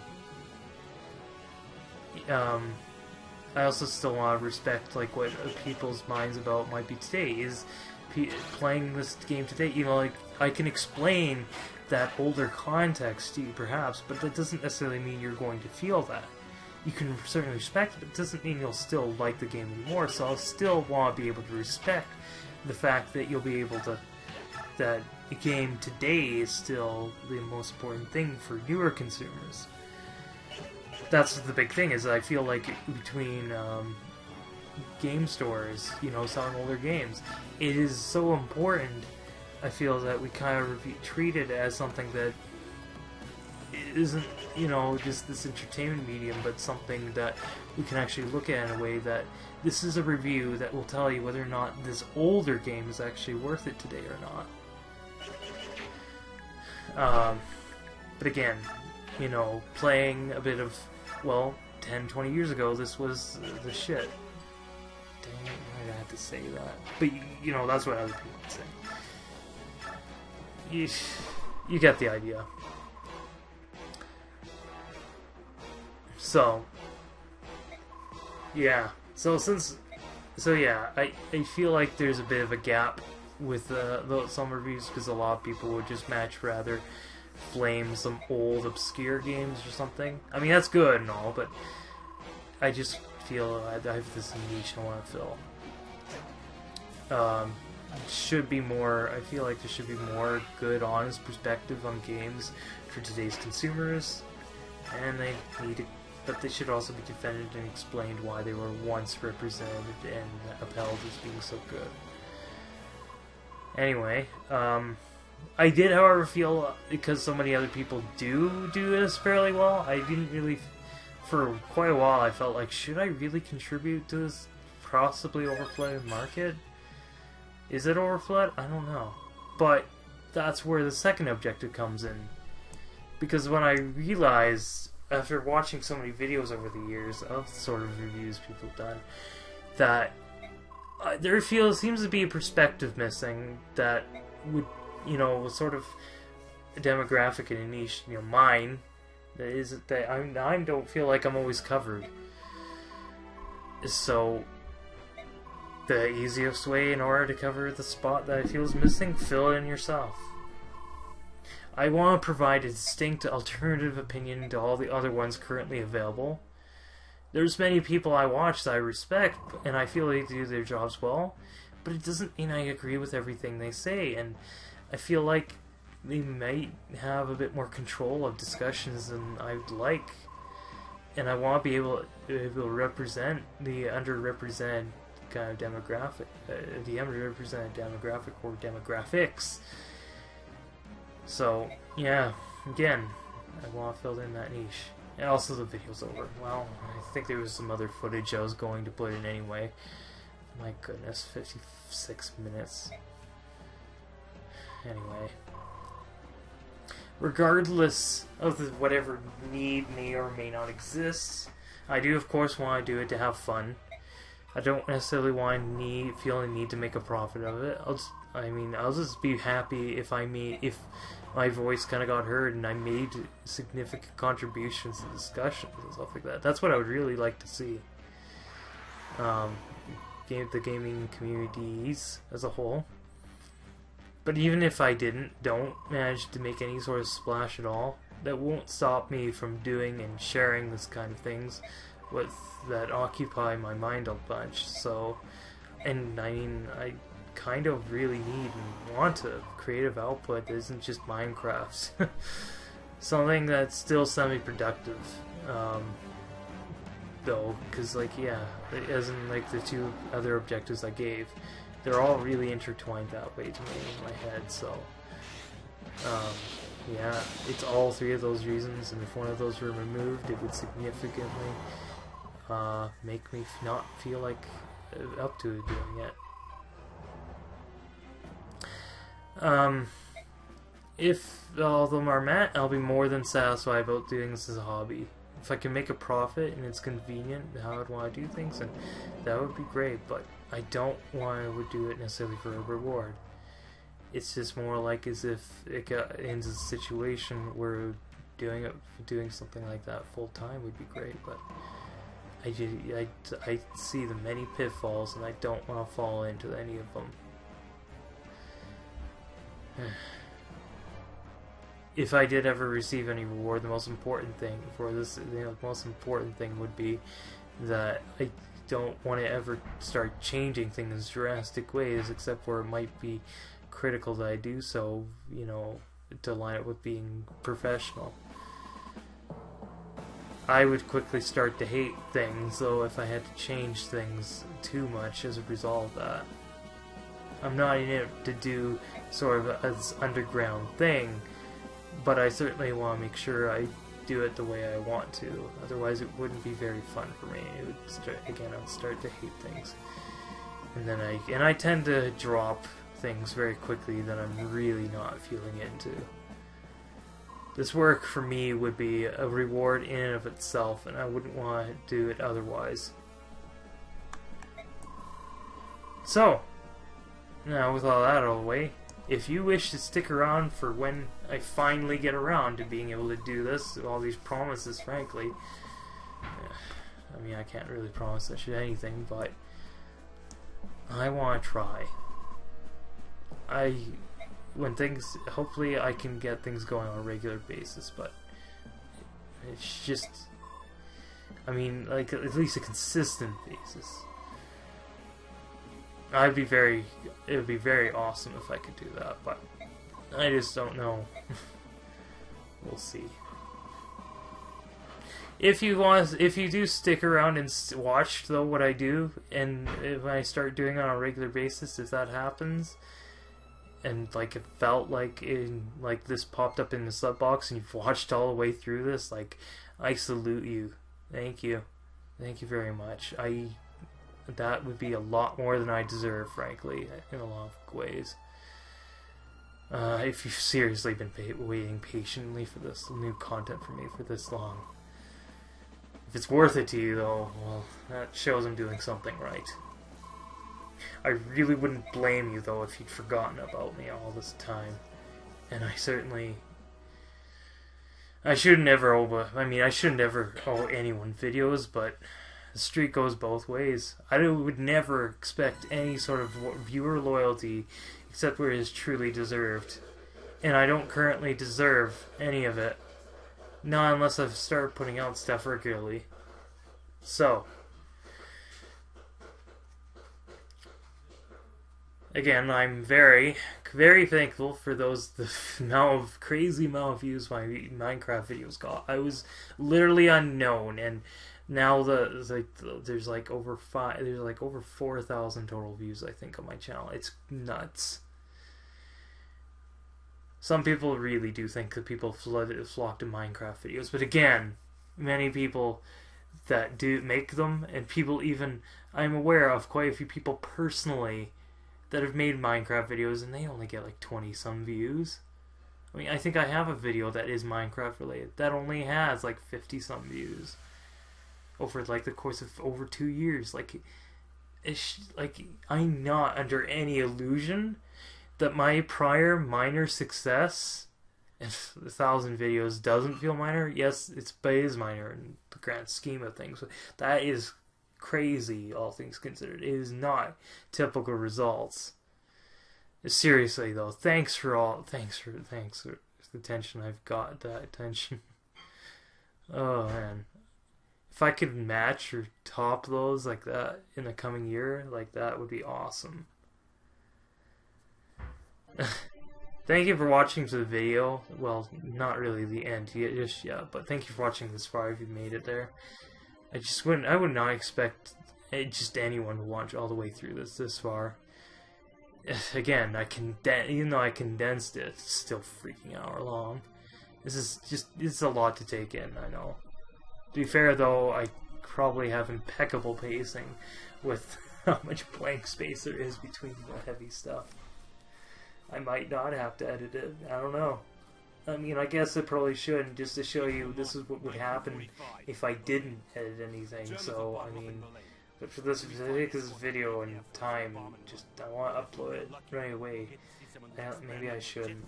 I also still want to respect, like, what people's minds about might be today. Is playing this game today, you know, like, I can explain that older context to you, perhaps, but that doesn't necessarily mean you're going to feel that. You can certainly respect it, but it doesn't mean you'll still like the game anymore, so I'll still want to be able to respect the fact that you'll be able to, that the game today is still the most important thing for newer consumers. That's the big thing, is that I feel like between game stores, you know, selling older games, it is so important, I feel, that we kind of treat it as something that isn't, you know, just this entertainment medium, but something that we can actually look at in a way that this is a review that will tell you whether or not this older game is actually worth it today or not. But again, you know, playing a bit of, well, 10, 20 years ago, this was the shit. Dang it, I had to say that. But, you know, that's what other people would say. You get the idea. So, yeah. So yeah, I feel like there's a bit of a gap with some reviews, because a lot of people would just rather flame some old obscure games or something. I mean, that's good and all, but I just feel I have this niche I want to fill. Should be more. I feel like there should be more good, honest perspective on games for today's consumers, and they need to. But they should also be defended and explained why they were once represented and upheld as being so good. Anyway, I did, however, feel, because so many other people do this fairly well, I didn't really, for quite a while, I felt like, should I really contribute to this possibly overflooded market? Is it overflood? I don't know. But that's where the second objective comes in. Because when I realized, after watching so many videos over the years of the sort of reviews people have done, that there seems to be a perspective missing that would, you know, sort of demographic in a niche, mine, that I don't feel like I'm always covered. So the easiest way in order to cover the spot that I feel is missing, fill it in yourself. I want to provide a distinct alternative opinion to all the other ones currently available. There's many people I watch that I respect, and I feel they do their jobs well, but it doesn't mean I agree with everything they say, and I feel like they might have a bit more control of discussions than I'd like, and I want to be able to represent the underrepresented kind of demographic, the underrepresented demographic or demographics. So, yeah, again, I want to fill in that niche. And also the video's over. Well, I think there was some other footage I was going to put in anyway. My goodness, 56 minutes. Anyway. Regardless of whatever need may or may not exist, I do of course want to do it to have fun. I don't necessarily want to feel a need to make a profit of it. I'll just be happy if my voice kind of got heard and I made significant contributions to discussions and stuff like that. That's what I would really like to see. The gaming communities as a whole. But even if I don't manage to make any sort of splash at all, that won't stop me from doing and sharing this kind of things that occupy my mind a bunch. So, and I kind of really need and want a creative output that isn't just Minecraft. Something that's still semi-productive. Though, because as in the two other objectives I gave, they're all really intertwined that way to me in my head, so yeah, it's all three of those reasons, and if one of those were removed, it would significantly make me not feel like up to doing it. If all of them are met, I'll be more than satisfied about doing this as a hobby. If I can make a profit and it's convenient how I'd want to do things, then that would be great, but I don't want to do it necessarily for a reward. It's just more like as if it got into a situation where doing something like that full time would be great, but I see the many pitfalls and I don't want to fall into any of them. If I did ever receive any reward, the most important thing for this, the most important thing would be that I don't want to ever start changing things in drastic ways, except where it might be critical that I do so, to line up with being professional. I would quickly start to hate things, though, if I had to change things too much as a result of that. I'm not in it to do sort of as underground thing, but I certainly want to make sure I do it the way I want to. Otherwise, it wouldn't be very fun for me. It would I'd start to hate things, and then I tend to drop things very quickly that I'm really not feeling into. This work for me would be a reward in and of itself, and I wouldn't want to do it otherwise. So, now with all that out of the way, if you wish to stick around for when I finally get around to being able to do this, all these promises, frankly, I can't really promise anything, but I want to try. Hopefully I can get things going on a regular basis, but it's just, at least a consistent basis. It would be very awesome if I could do that, but I just don't know. We'll see. If you do stick around and watch though what I do, and if I start doing it on a regular basis, if that happens, and it felt like this popped up in the sub box, and you've watched all the way through this, I salute you. Thank you very much. That would be a lot more than I deserve, frankly, in a lot of ways. If you've seriously been waiting patiently for this new content from me for this long. If it's worth it to you, though, well, that shows I'm doing something right. I really wouldn't blame you, though, if you'd forgotten about me all this time. And I certainly I should never owe. I mean, I should never owe anyone videos, but the streak goes both ways. I would never expect any sort of viewer loyalty except where it is truly deserved. And I don't currently deserve any of it. Not unless I've started putting out stuff regularly. So, again, I'm very, very thankful for the crazy amount of views my Minecraft videos got. I was literally unknown, and now there's like over 4,000 total views, I think, on my channel. It's nuts. Some people really do think that people flock to Minecraft videos, but again, many people that do make them, and people even, I'm aware of quite a few people personally that have made Minecraft videos, and they only get like 20 some views. I mean, I think I have a video that is Minecraft related that only has like 50 some views over like the course of over 2 years. Like I'm not under any illusion that my prior minor success, if 1,000 videos doesn't feel minor, yes, it is minor in the grand scheme of things. That is crazy, all things considered. It is not typical results. Seriously though, thanks for the attention I've got. That attention. Oh man, if I could match or top those like that in the coming year, like that would be awesome. Thank you for watching to the video. Well, not really the end just yet, but thank you for watching this far if you made it there. I would not expect just anyone to watch all the way through this far. Again, even though I condensed it, it's still freaking an hour long. It's a lot to take in, I know. To be fair though, I probably have impeccable pacing with how much blank space there is between the heavy stuff. I might not have to edit it, I don't know. I mean, I guess I probably should, just to show you this is what would happen if I didn't edit anything. So, I mean, but for this video and time, I want to upload it right away. Maybe I shouldn't.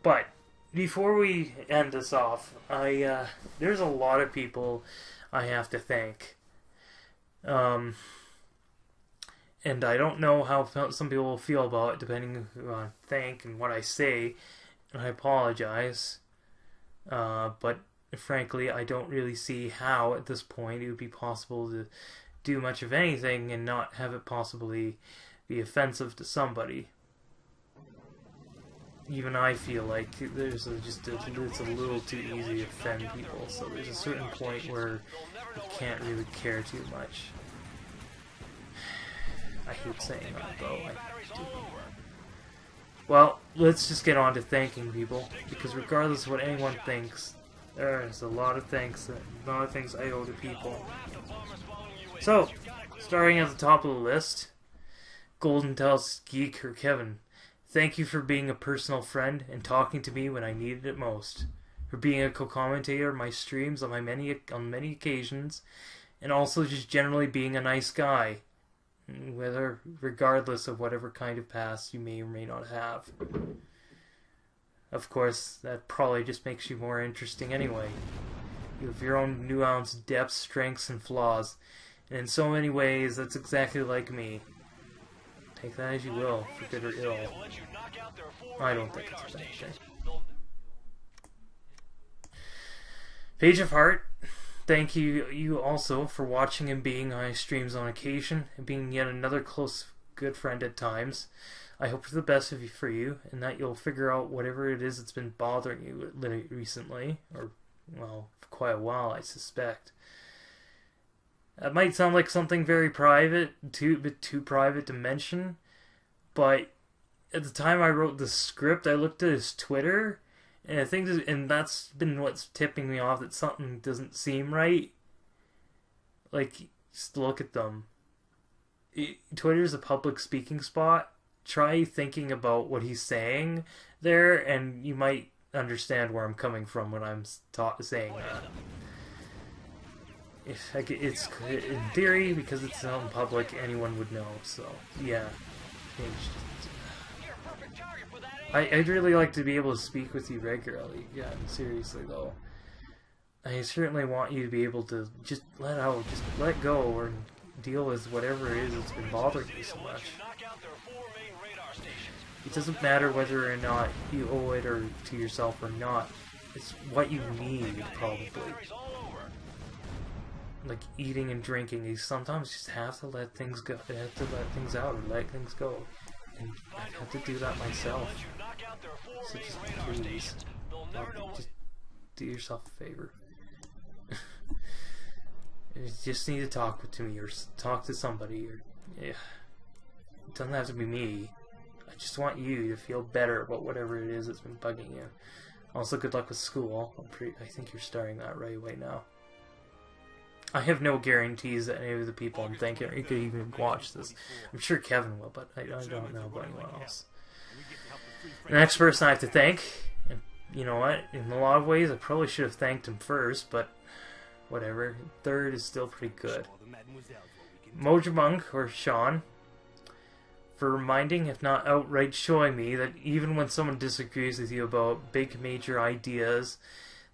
But before we end this off, there's a lot of people I have to thank. And I don't know how some people will feel about it, depending on thank and what I say. And I apologize, but frankly, I don't really see how at this point it would be possible to do much of anything and not have it possibly be offensive to somebody. Even I feel like it's a little too easy to offend people, so there's a certain point where you can't really care too much. I hate saying that though. I do. Well, let's just get on to thanking people, because regardless of what anyone thinks, there's a lot of things I owe to people. So, starting at the top of the list, Golden Tells Geek or Kevin, thank you for being a personal friend and talking to me when I needed it most, for being a co-commentator on my streams on many occasions, and also just generally being a nice guy. Regardless of whatever kind of past you may or may not have. Of course, that probably just makes you more interesting anyway. You have your own nuanced depths, strengths, and flaws, and in so many ways, that's exactly like me. Take that as you will, for good or ill. I don't think it's a bad thing. Page of Heart, thank you also for watching and being on my streams on occasion, and being yet another close, good friend at times. I hope for the best for you, and that you'll figure out whatever it is that's been bothering you recently, or, well, for quite a while, I suspect. That might sound like something very private, too private to mention, but at the time I wrote the script, I looked at his Twitter, and I think that's been what's tipping me off that something doesn't seem right. Like, just look at them. Twitter's a public speaking spot. Try thinking about what he's saying there, and you might understand where I'm coming from when I'm saying that. It's in theory, because it's out in public, anyone would know. So yeah, I'd really like to be able to speak with you regularly. Yeah, seriously though. I certainly want you to be able to just let go, or deal with whatever it is that's been bothering you so much. It doesn't matter whether or not you owe it or to yourself or not. It's what you need, probably. Like eating and drinking, you sometimes just have to let things go. You have to let things out or let things go. And I have to do that myself. So just please, just do yourself a favor. You just need to talk to me or talk to somebody. Or yeah, it doesn't have to be me. I just want you to feel better about whatever it is that's been bugging you. Also, good luck with school. I think you're starting that right away now. I have no guarantees that any of the people I'm thinking could even watch this. I'm sure Kevin will, but I don't know about anyone else. The next person I have to thank, and you know what, in a lot of ways I probably should have thanked him first, but whatever. Third is still pretty good. Mojamunk, or Sean, for reminding, if not outright showing me, that even when someone disagrees with you about big major ideas,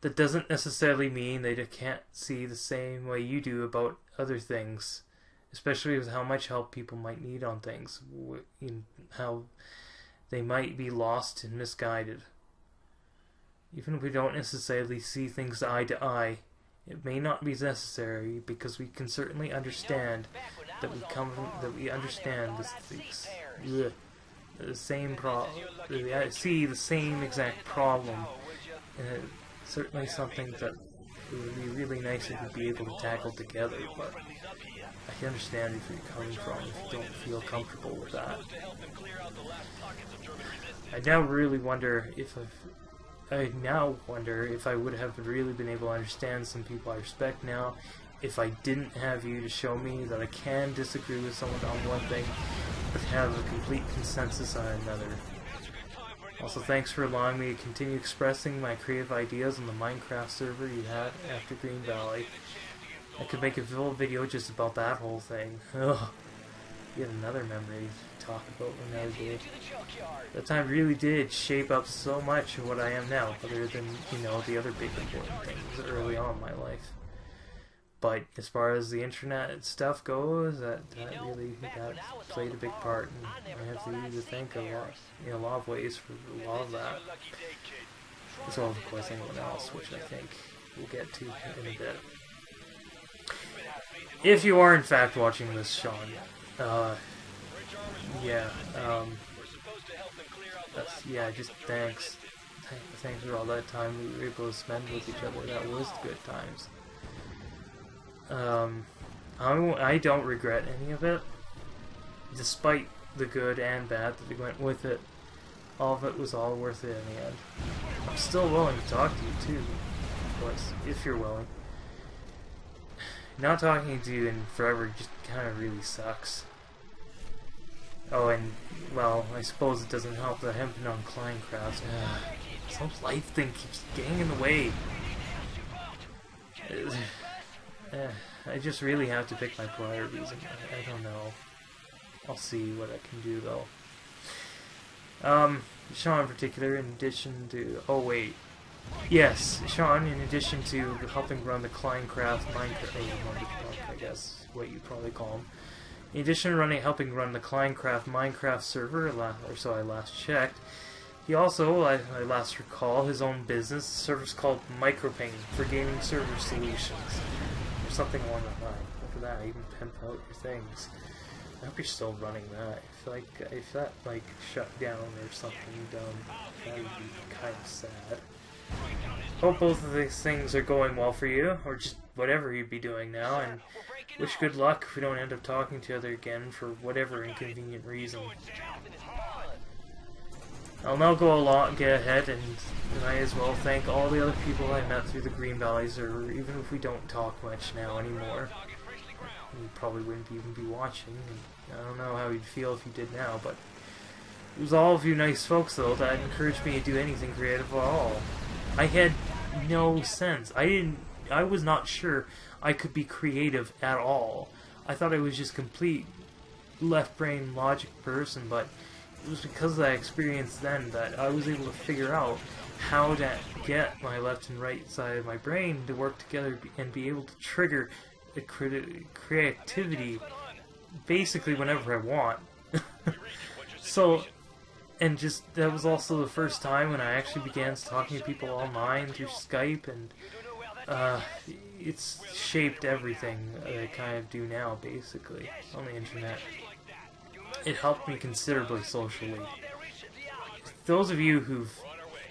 that doesn't necessarily mean they can't see the same way you do about other things, especially with how much help people might need on things, how they might be lost and misguided. Even if we don't necessarily see things eye to eye, it may not be necessary, because we can certainly understand that we understand the same problem. We see the same exact problem, and it's certainly something that it would be really nice if we'd be able to tackle together. But I can understand if you're coming from if you don't feel comfortable with that. I now wonder if I would have really been able to understand some people I respect now if I didn't have you to show me that I can disagree with someone on one thing but have a complete consensus on another. Also, thanks for allowing me to continue expressing my creative ideas on the Minecraft server you had after Green Valley. I could make a full video just about that whole thing. Ugh. Yet another memory to talk about when I was there. That time really did shape up so much of what I am now, other than, you know, the other big important things early on in my life. But as far as the internet stuff goes, that played a big part, and I have to thank a lot, in a lot of ways, for a lot of that. As well as, of course, anyone else, which I think we'll get to in a bit. If you are in fact watching this, Sean, just thanks. Thanks for all that time we were able to spend with each other. That was good times. I don't regret any of it, despite the good and bad that went with it. All of it was all worth it in the end. I'm still willing to talk to you too, of course, if you're willing. Not talking to you in forever just kind of really sucks. Oh, and, well, I suppose it doesn't help that I haven't been on Kleinkrafts. Some life thing keeps getting in the way. I just really have to pick my priorities. I don't know. I'll see what I can do, though. Sean in particular, in addition to... Oh, wait. Yes, Sean, in addition to helping run the Kleinkraft Minecraft, I guess, what you probably call him. In addition to helping run the Kleinkraft Minecraft server, or so I last checked, he also, I last recall, his own business, a service called Microping for gaming server solutions, or something along that line. Look at that, even pimp out your things. I hope you're still running that. If that shut down or something dumb, that would be kind of sad. Hope both of these things are going well for you, or just whatever you'd be doing now, and wish good luck if we don't end up talking to each other again for whatever inconvenient reason. I'll now get ahead, and I as well thank all the other people I met through the Green Valley server, even if we don't talk much now anymore. You probably wouldn't even be watching, and I don't know how you'd feel if you did now, but it was all of you nice folks, though, that encouraged me to do anything creative at all. I had no sense. I was not sure I could be creative at all. I thought I was just complete left-brain logic person, but it was because of that experience then that I was able to figure out how to get my left and right side of my brain to work together and be able to trigger the creativity basically whenever I want. So, and just, that was also the first time when I actually began talking to people online through Skype, and it's shaped everything that I kind of do now, basically, on the internet. It helped me considerably socially. Those of you who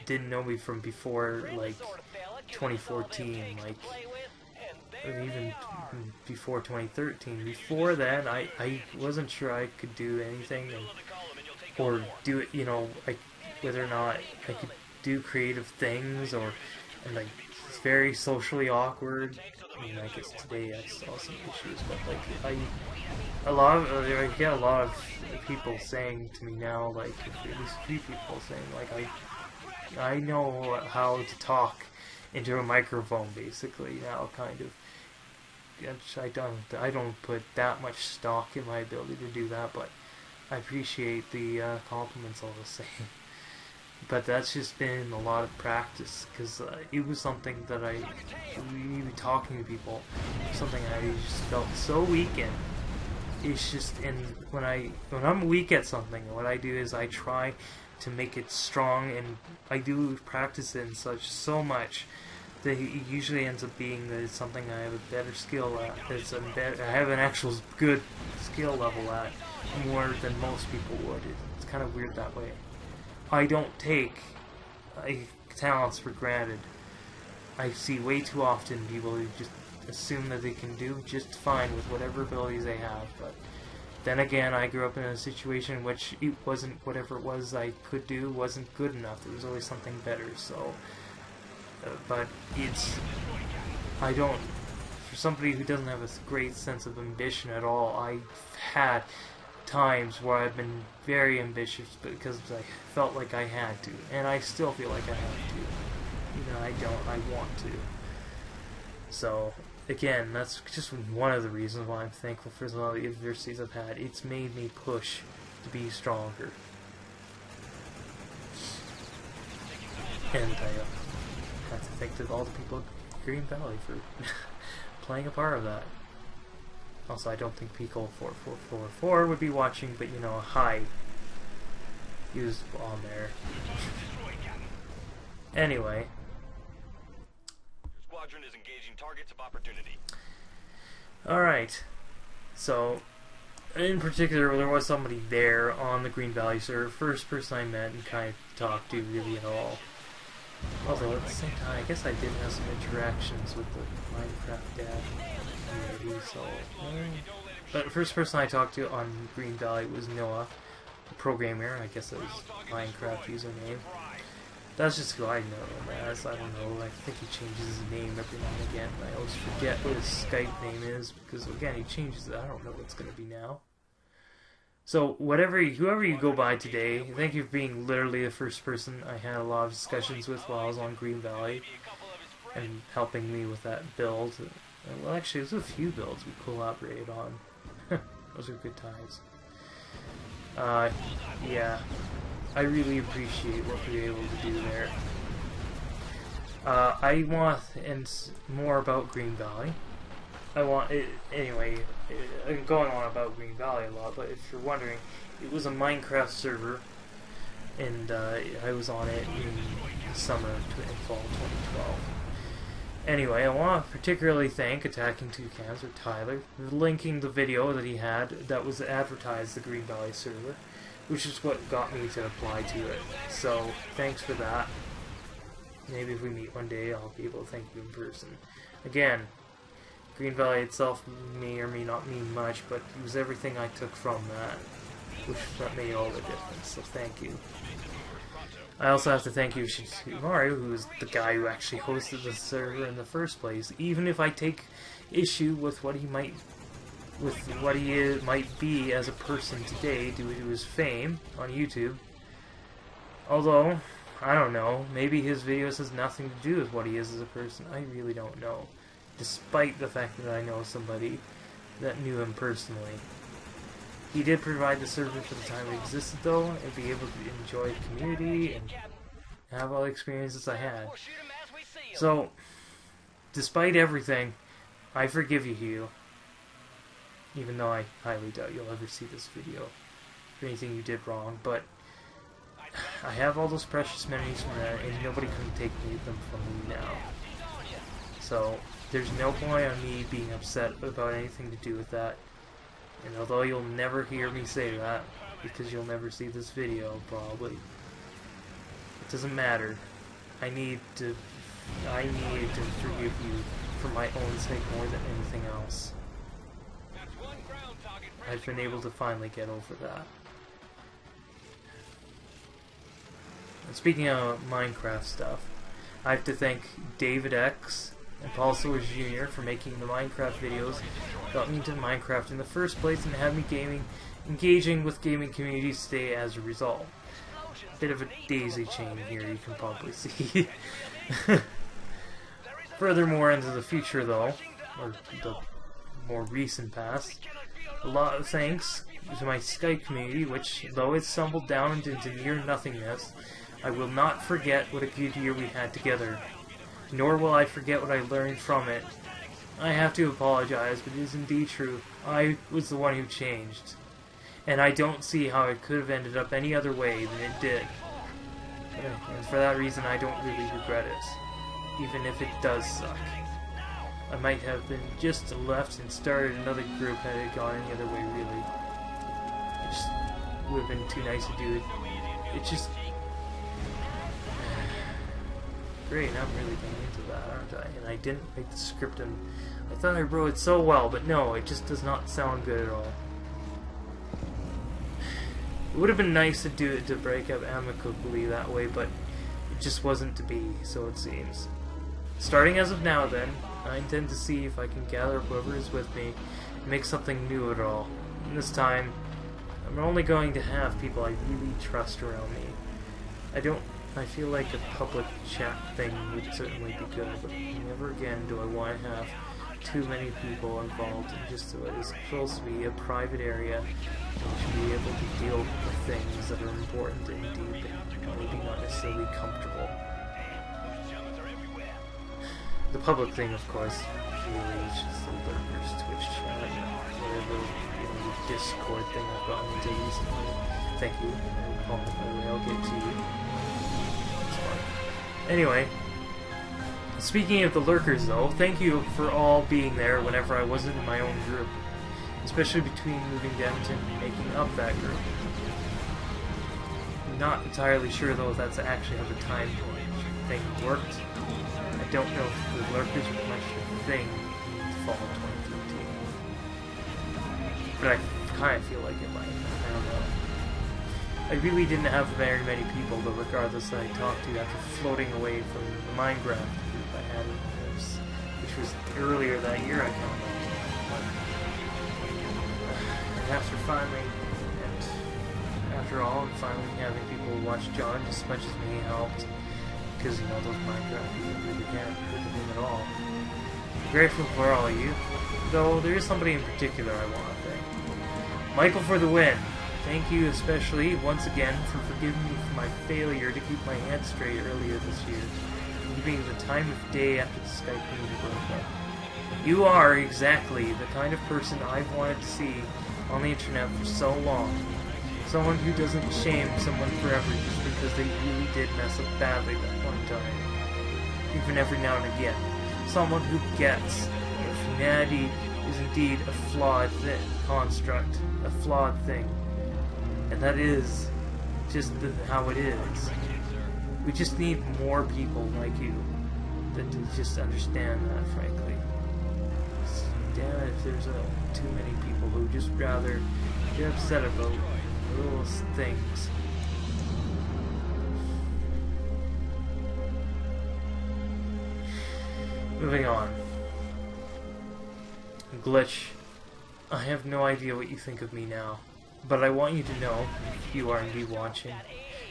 didn't know me from before, like, 2014, like, or even before 2013, before then, I wasn't sure I could do anything, or do it, you know, whether or not I could do creative things, and like, it's very socially awkward. I mean, I guess today I saw some issues, but like, I get a lot of people saying to me now, like, at least a few people saying, like, I know how to talk into a microphone, basically, now, kind of. I don't put that much stock in my ability to do that, but I appreciate the compliments all the same. But that's just been a lot of practice, because it was something that even talking to people, something I just felt so weak in. It's just, and when I'm weak at something, what I do is I try to make it strong, and I do practice it and such so much that it usually ends up being that it's something I have a better skill at. I have an actual good skill level at, more than most people would. It's kind of weird that way. I don't take talents for granted. I see way too often people who just assume that they can do just fine with whatever abilities they have, but then again, I grew up in a situation in which it wasn't, whatever it was I could do wasn't good enough. There was always something better, so but for somebody who doesn't have a great sense of ambition at all, I've had times where I've been very ambitious because I felt like I had to, and I still feel like I have to. Even though I want to. So, again, that's just one of the reasons why I'm thankful for a lot of the adversities I've had. It's made me push to be stronger. And I have to thank to all the people at Green Valley for playing a part of that. Also, I don't think P4444 would be watching, but you know, hi. He was on there. Anyway. Squadron is engaging targets of opportunity. Alright. So, in particular, there was somebody there on the Green Valley server. First person I met and kind of talked to really at all. Although at the same time, I guess I did have some interactions with the Minecraft dad community, so... But the first person I talked to on Green Valley was Noah, a programmer. I guess that was Minecraft username. That's just who I know him as. I don't know. I think he changes his name every now and again. I always forget what his Skype name is because, again, he changes it. I don't know what it's going to be now. So, whoever you go by today, thank you for being literally the first person I had a lot of discussions with while I was on Green Valley and helping me with that build. Well, actually, there's a few builds we collaborated on. Those are good times. Yeah. I really appreciate what we were able to do there. I want, and more about Green Valley. Anyway, I'm going on about Green Valley a lot, but if you're wondering, it was a Minecraft server, and I was on it in the summer and fall 2012. Anyway, I want to particularly thank Attacking Toucans, or Tyler, for linking the video that he had that was advertised the Green Valley server, which is what got me to apply to it. So, thanks for that. Maybe if we meet one day, I'll be able to thank you in person. Again, Green Valley itself may or may not mean much, but it was everything I took from that, that made all the difference, so thank you. I also have to thank Mario, who is the guy who actually hosted the server in the first place, even if I take issue with what he might be as a person today due to his fame on YouTube. Although, I don't know, maybe his videos has nothing to do with what he is as a person. I really don't know. Despite the fact that I know somebody that knew him personally. He did provide the server for the time it existed, though, and be able to enjoy the community and have all the experiences I had. So, despite everything, I forgive you, Hugh. Even though I highly doubt you'll ever see this video for anything you did wrong, but I have all those precious memories from that, and nobody can take them from me now. So, there's no point on me being upset about anything to do with that. And although you'll never hear me say that, because you'll never see this video, probably, it doesn't matter. I need to forgive you for my own sake more than anything else. I've been able to finally get over that. And speaking of Minecraft stuff, I have to thank David X and Paul Sewers Jr. for making the Minecraft videos, got me into Minecraft in the first place, and had me engaging with gaming communities today as a result. Bit of a daisy chain here, you can probably see. Furthermore, into the future though, or the more recent past, a lot of thanks to my Skype community, which, though it stumbled down into near nothingness, I will not forget what a good year we had together. Nor will I forget what I learned from it. I have to apologize, but it is indeed true. I was the one who changed. And I don't see how it could have ended up any other way than it did. And for that reason, I don't really regret it. Even if it does suck. I might have been just left and started another group had it gone any other way, really. It just would have been too nice to do it. It just... Great, I'm really getting into that, aren't I? And I didn't make the script, and I thought I wrote it so well, but no, it just does not sound good at all. It would have been nice to do it to break up amicably that way, but it just wasn't to be, so it seems. Starting as of now, then, I intend to see if I can gather up whoever is with me and make something new at all. And this time, I'm only going to have people I really trust around me. I feel like a public chat thing would certainly be good, but never again do I want to have too many people involved in just what is supposed to be a private area to be able to deal with things that are important and deep and maybe not necessarily comfortable. The public thing, of course, really is just the lurkers, Twitch chat, whatever, Discord thing I've gotten into recently. Thank you, Paul, by the way, I'll get to you. It's fun. Anyway, speaking of the lurkers though, thank you for all being there whenever I wasn't in my own group. Especially between moving to Edmonton and making up that group. I'm not entirely sure though if that's actually how the time thing worked. I don't know if the lurkers were much of a thing in the fall of 2013. But I kind of feel like it might. I don't know. I really didn't have very many people, but regardless that I talked to after floating away from the Minecraft group I had, which was earlier that year, I can't remember. And after all, finally having people watch John just as much as me helped. Because, those Minecraft people really can't hurt him at all. I'm grateful for all of you, though there is somebody in particular I want to thank. Michael for the win. Thank you especially, once again, for forgiving me for my failure to keep my head straight earlier this year, leaving the time of day after the Skype community broke up. You are exactly the kind of person I've wanted to see on the internet for so long. Someone who doesn't shame someone forever just because they really did mess up badly that one time. Even every now and again. Someone who gets that humanity is indeed a flawed construct, a flawed thing. And that is just how it is. We just need more people like you that just understand that, frankly. Damn it if there's too many people who just rather get upset about little things. Moving on. Glitch. I have no idea what you think of me now, but I want you to know, if you are indeed watching,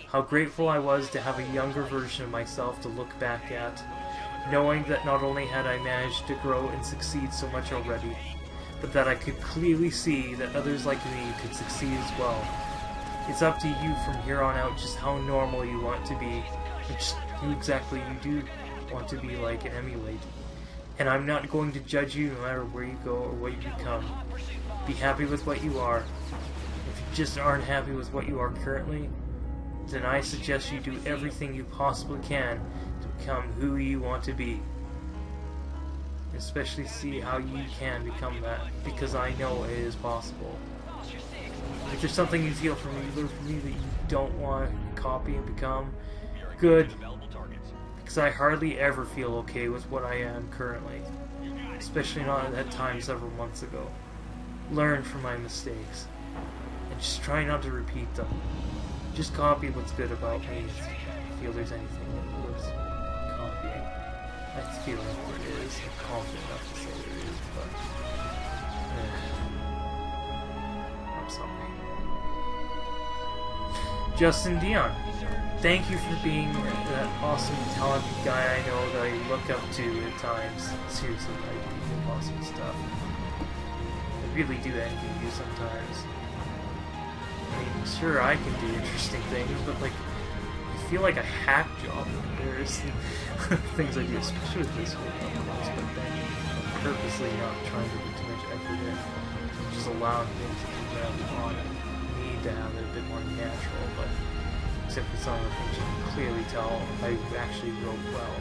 how grateful I was to have a younger version of myself to look back at, knowing that not only had I managed to grow and succeed so much already, but that I could clearly see that others like me could succeed as well. It's up to you from here on out just how normal you want to be, and just who exactly you do want to be like and emulate. And I'm not going to judge you no matter where you go or what you become. Be happy with what you are. If you just aren't happy with what you are currently, then I suggest you do everything you possibly can to become who you want to be. Especially see how you can become that, because I know it is possible. If there's something you feel from me that you don't want to copy and become, good. Because I hardly ever feel okay with what I am currently. Especially not at that time several months ago. Learn from my mistakes. And just try not to repeat them. Just copy what's good about me if you feel there's anything worth copying. I feel like there is. I'm confident enough to say there is, but... I'm sorry. Justin Dion. Thank you for being that awesome, talented guy I know that I look up to at times. Seriously, I do awesome stuff. I really do envy you sometimes. I mean, sure, I can do interesting things, but like, I feel like a hack job in comparison to things I do, especially with this video, but then I'm purposely not trying to put too much effort in. Just allowing things to come out on. I need to have it a bit more natural, but except for some of the things you can clearly tell I actually wrote well.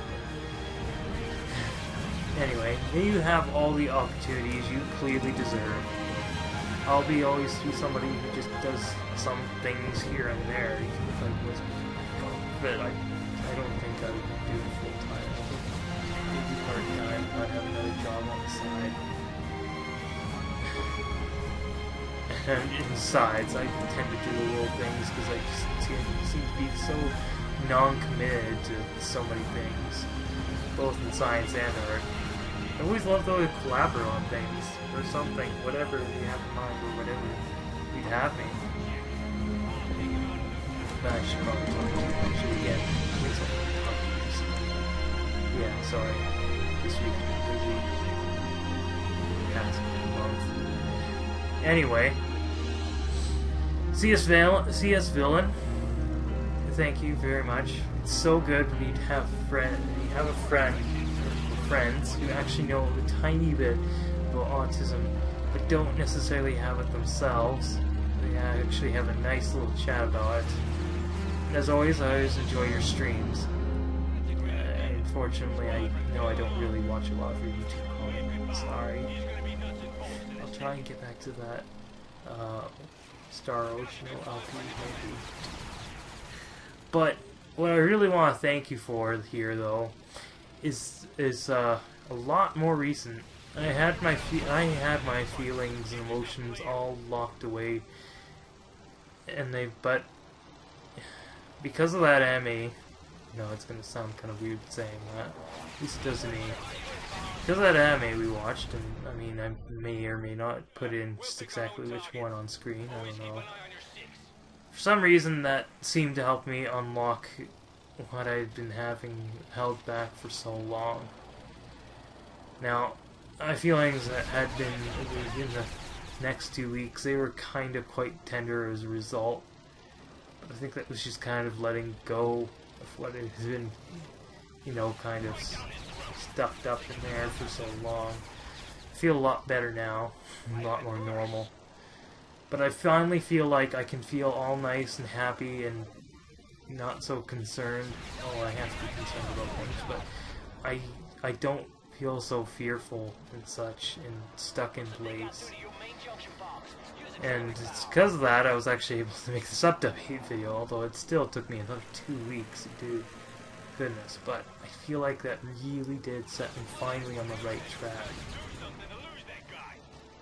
Anyway, may you have all the opportunities you clearly deserve. I'll be always be somebody who just does some things here and there, even if I was but I don't think I would do it full time. Maybe part time, I'd have another job on the side. And besides, I tend to do the little things because I just seem to be so non-committed to so many things, both in science and art. I always love though to collaborate on things, or something, whatever you have in mind, or whatever you'd have me. I should probably talk to you actually again. Yeah, sorry. This week's been busy. Past month. Anyway. CS Villain. Thank you very much. It's so good when you have a friends who actually know a tiny bit about autism, but don't necessarily have it themselves. They actually have a nice little chat about it. And as always, I always enjoy your streams. Unfortunately, I know I don't really watch a lot of your YouTube content. Sorry. I'll try and get back to that Star Ocean LP maybe. But what I really want to thank you for here, though, is a lot more recent. I had my feelings and emotions all locked away, and but because of that anime, it's gonna sound kind of weird saying that, at least it does to me. Because of that anime we watched, and I mean, I may or may not put in just exactly which one on screen, I don't know. For some reason, that seemed to help me unlock what I'd been having held back for so long. Now, my feelings that had been in the next 2 weeks, they were kind of quite tender as a result. But I think that was just kind of letting go of what had been, kind of stuffed up in there for so long. I feel a lot better now, a lot more normal. But I finally feel like I can feel all nice and happy and not so concerned. Oh, I have to be concerned about things, but I don't feel so fearful and such and stuck in place. And it's because of that I was actually able to make this update video, although it still took me another 2 weeks to do. Goodness, but I feel like that really did set me finally on the right track.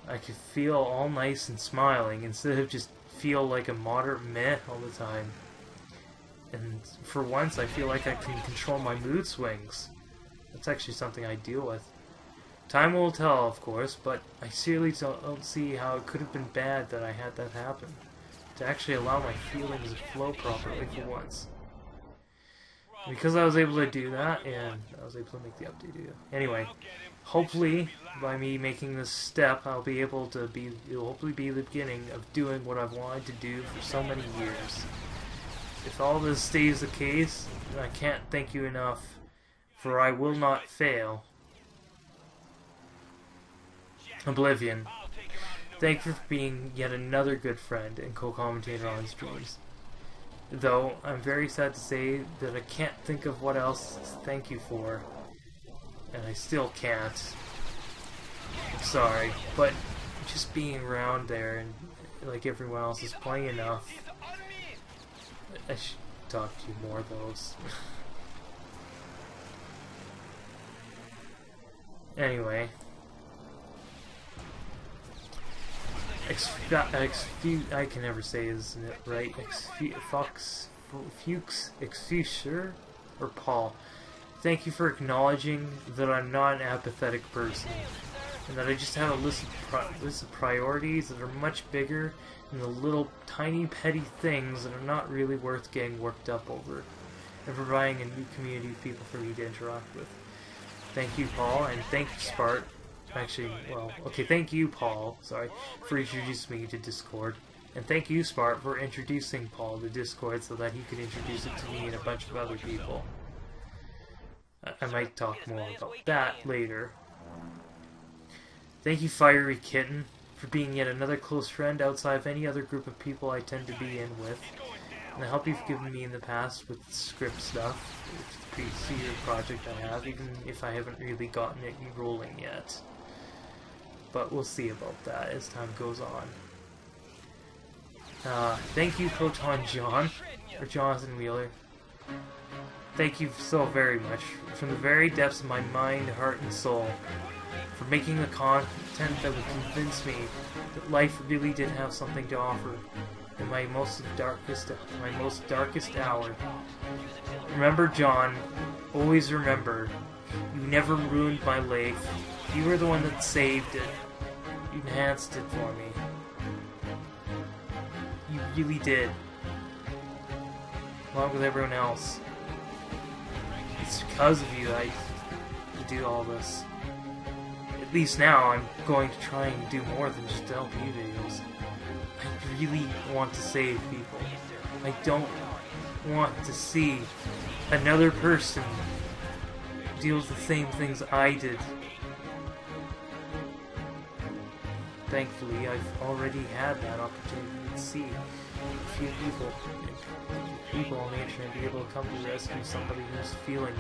I could feel all nice and smiling instead of just feel like a moderate meh all the time. And for once I feel like I can control my mood swings. That's actually something I deal with. Time will tell, of course, but I seriously don't see how it could have been bad that I had that happen. To actually allow my feelings to flow properly for once. because I was able to do that, and I was able to make the update video. Anyway, hopefully, by me making this step, it'll hopefully be the beginning of doing what I've wanted to do for so many years. If all this stays the case, I can't thank you enough, for I will not fail. Oblivion. Thank you for being yet another good friend and co-commentator on streams. Though, I'm very sad to say that I can't think of what else to thank you for. And I still can't. I'm sorry, but just being around there and like everyone else is playing enough. I should talk to you more of those. Anyway. I can never say isn't it right? Exfuchsure or Paul. Thank you for acknowledging that I'm not an apathetic person, and that I just have a list of priorities that are much bigger than the little tiny petty things that are not really worth getting worked up over, and providing a new community of people for me to interact with. Thank you, Paul, and thank you, Spart. Actually, well, okay, thank you, Paul, sorry, for introducing me to Discord. And thank you, Spart, for introducing Paul to Discord so that he could introduce it to me and a bunch of other people. I might talk more about that later. Thank you, Fiery Kitten, for being yet another close friend outside of any other group of people I tend to be in with. And the help you've given me in the past with script stuff, with the pre-seer project I have, even if I haven't really gotten it rolling yet. But we'll see about that as time goes on. Thank you, Proton John, or Jonathan Wheeler. Thank you so very much, from the very depths of my mind, heart, and soul, for making the content that would convince me that life really did have something to offer in my most darkest hour. Remember, John, always remember, you never ruined my life. You were the one that saved it. You enhanced it for me. You really did. Along with everyone else. It's because of you that I do all this. At least now I'm going to try and do more than just LP videos. I really want to save people. I don't want to see another person deal with the same things I did. Thankfully, I've already had that opportunity to see a few people on the internet be able to come to rescue somebody who's feeling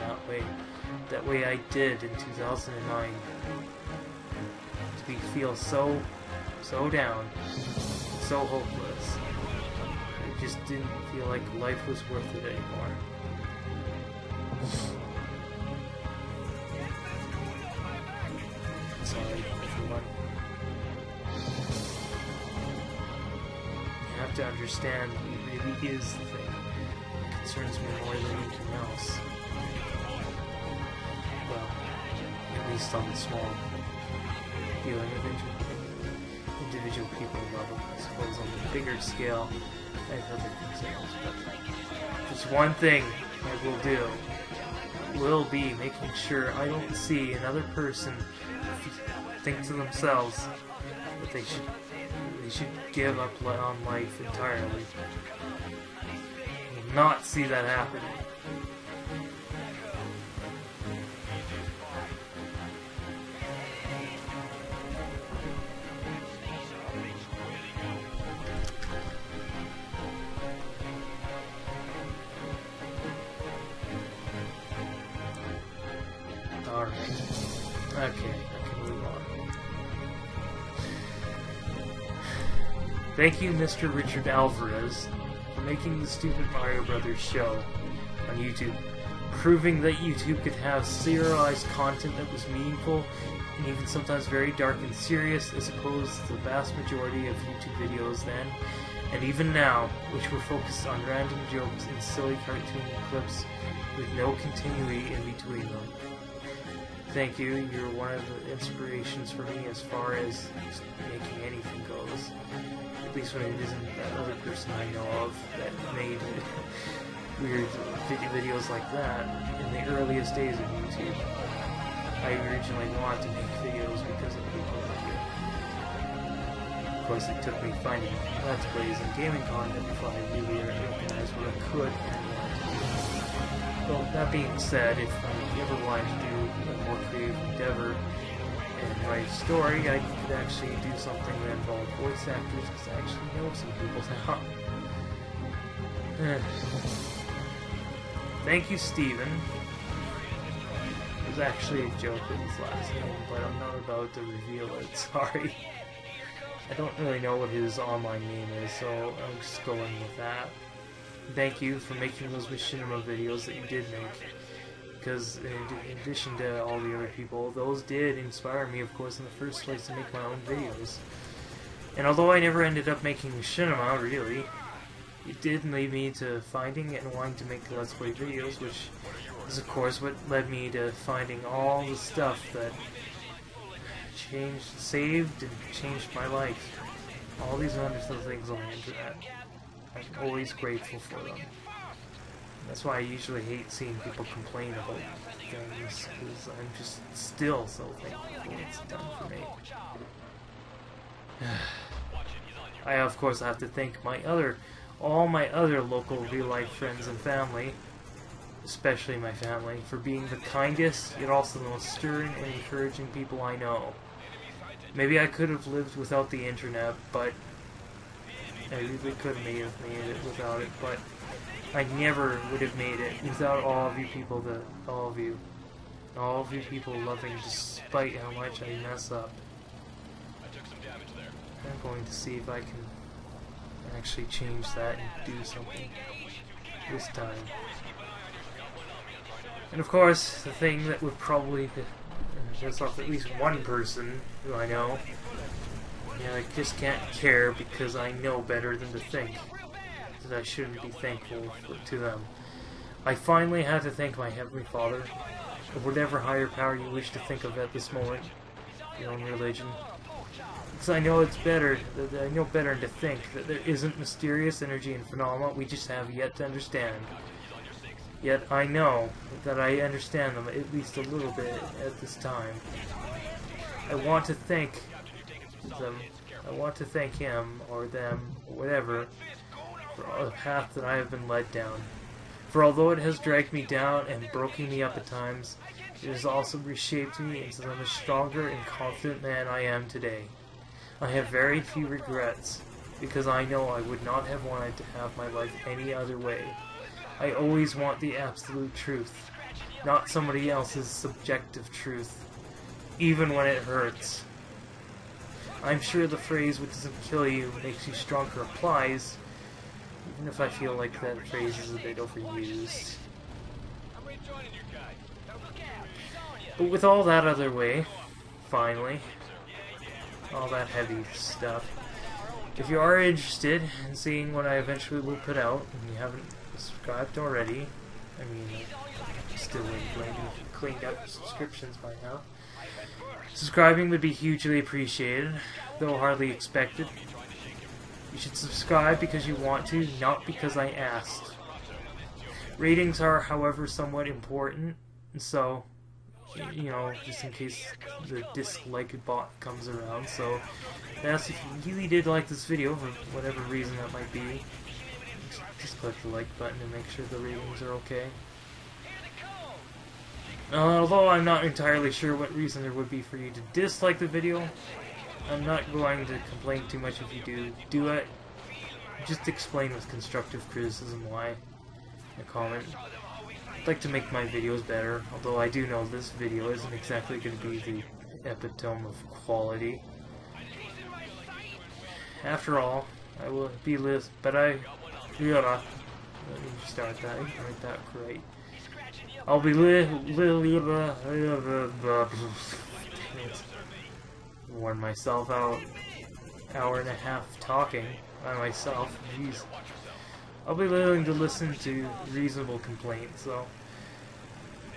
that way I did in 2009. To feel so down, so hopeless. It just didn't feel like life was worth it anymore. Sorry, everyone. You have to understand it really is the thing that concerns me more than anything else. Well, at least on the small feeling of individual people level. I suppose on the bigger scale, I have other concerns, but just one thing I will do will be making sure I don't see another person think to themselves that they should give up on life entirely. I will not see that happen. Alright. Okay, I can move on. Thank you, Mr. Richard Alvarez, for making the Stupid Mario Brothers show on YouTube, proving that YouTube could have serialized content that was meaningful and even sometimes very dark and serious, as opposed to the vast majority of YouTube videos then, and even now, which were focused on random jokes and silly cartoon clips with no continuity in between them. Thank you, you're one of the inspirations for me as far as making anything goes. At least when it isn't that other person I know of that made it. weird videos like that in the earliest days of YouTube. I originally wanted to make videos because of people like you. Of course, it took me finding Let's Plays and gaming content before I really recognized what I could and wanted to do. Well, that being said, if I ever wanted to do a more creative endeavor and write a story, I could actually do something that involved voice actors, because I actually know some people now. Thank you, Steven. It was actually a joke with his last name, but I'm not about to reveal it, sorry. I don't really know what his online name is, so I'm just going with that. Thank you for making those machinima videos that you did make, because in addition to all the other people, those did inspire me, of course, in the first place to make my own videos. And although I never ended up making machinima, really, it did lead me to finding and wanting to make Let's Play videos, which is of course what led me to finding all the stuff that saved and changed my life. All these wonderful things on the internet. I'm always grateful for them. That's why I usually hate seeing people complain about things, because I'm just still so thankful for what's done for me. I of course have to thank all my other local real-life friends and family, especially my family, for being the kindest, yet also the most stern and encouraging people I know. Maybe I could have lived without the internet, but I really could have made it without it, but I never would have made it without all of you people, all of you people loving despite how much I mess up. I'm going to see if I can actually change that and do something this time. And of course, the thing that would probably piss off at least one person who I know, I just can't care because I know better than to think that I shouldn't be thankful to them. I finally had to thank my Heavenly Father, or whatever higher power you wish to think of at this moment, your own religion. Because I know it's better, I know better to think that there isn't mysterious energy and phenomena we just have yet to understand. Yet I know that I understand them at least a little bit at this time. I want to thank them, I want to thank him, or them, or whatever, for the path that I have been led down. For although it has dragged me down and broken me up at times, it has also reshaped me into the much stronger and confident man I am today. I have very few regrets, because I know I would not have wanted to have my life any other way. I always want the absolute truth, not somebody else's subjective truth, even when it hurts. I'm sure the phrase "what doesn't kill you makes you stronger" applies, even if I feel like that phrase is a bit overused. But with all that out of the way, finally, all that heavy stuff, if you are interested in seeing what I eventually will put out, and you haven't subscribed already, I mean, I'm still waiting to cleaned up subscriptions by now. Subscribing would be hugely appreciated, though hardly expected. You should subscribe because you want to, not because I asked. Ratings are, however, somewhat important, so, just in case the dislike bot comes around. So, that's if you really did like this video, for whatever reason that might be, just click the like button and make sure the ratings are okay. Although I'm not entirely sure what reason there would be for you to dislike the video, I'm not going to complain too much if you do it. Just explain with constructive criticism why in a comment. I'd like to make my videos better, although I do know this video isn't exactly going to be the epitome of quality. After all, I will be but let me start that, write that right. I'll be worn myself out, hour and a half talking by myself, jeez. I'll be willing to listen to reasonable complaints, so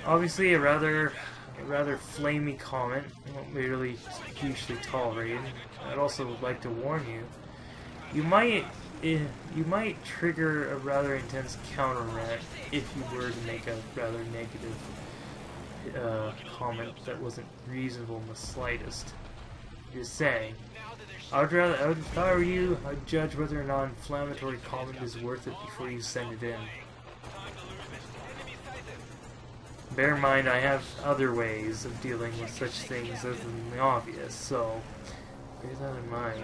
obviously a rather flamey comment won't be really hugely tolerated. I'd also like to warn you, you might you might trigger a rather intense counter rant if you were to make a rather negative comment that wasn't reasonable in the slightest. Just saying. If I were you, I'd judge whether or not an inflammatory comment is worth it before you send it in. Bear in mind, I have other ways of dealing with such things other than the obvious, so bear that in mind.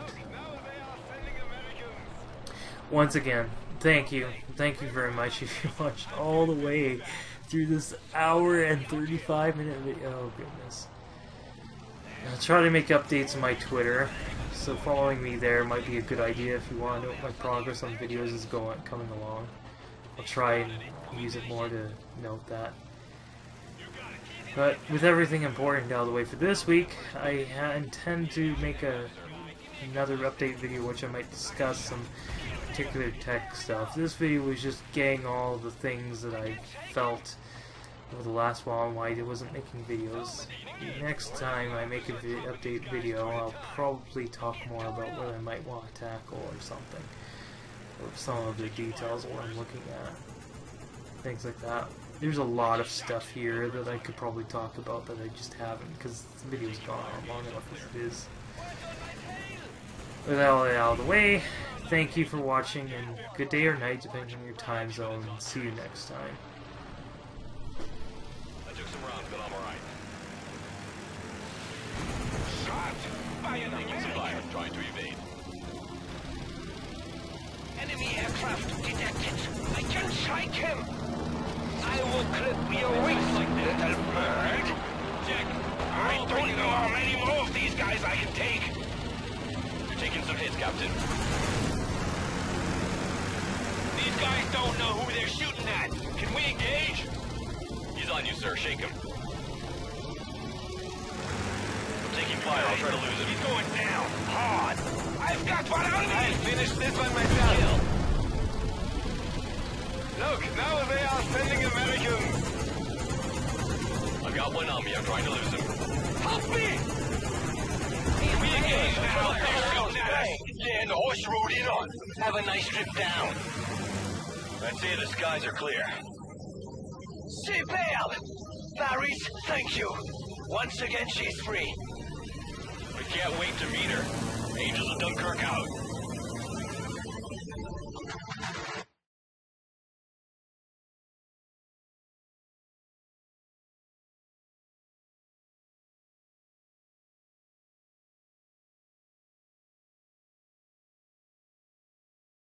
Once again, thank you. Thank you very much if you watched all the way through this hour and 35-minute video. Oh, goodness. I'll try to make updates on my Twitter, so following me there might be a good idea if you want to know what my progress on videos is coming along. I'll try and use it more to note that. But with everything important out of the way for this week, I intend to make another update video which I might discuss some particular tech stuff. This video was just getting all the things that I felt over the last while and why I wasn't making videos. Next time I make a update video, I'll probably talk more about what I might want to tackle or something. Or some of the details of what I'm looking at. Things like that. There's a lot of stuff here that I could probably talk about that I just haven't, because the video's gone on long enough as it is. With all that out of the way, thank you for watching, and good day or night depending on your time zone, and see you next time. I took some rounds, but I'm alright. Shot by an American. Trying to evade. Enemy aircraft detected. I can strike him. I will clip your wings, little bird. Jack, I don't know how many more of these guys I can take. you're taking some hits, Captain. These guys don't know who they're shooting at. Can we engage? He's on you, sir. Shake him. I'm taking fire. I'll try to lose him. He's going down hard. I've got one on me. I'll finish this one myself. Look, now they are sending Americans. I've got one on me. I'm trying to lose him. Help me! We engage now. They're shooting at us. Yeah, and the horse you rode in on. Have a nice trip down. I'd say the skies are clear. Superb! Barry's, thank you. Once again, she's free. We can't wait to meet her. Angels of Dunkirk out.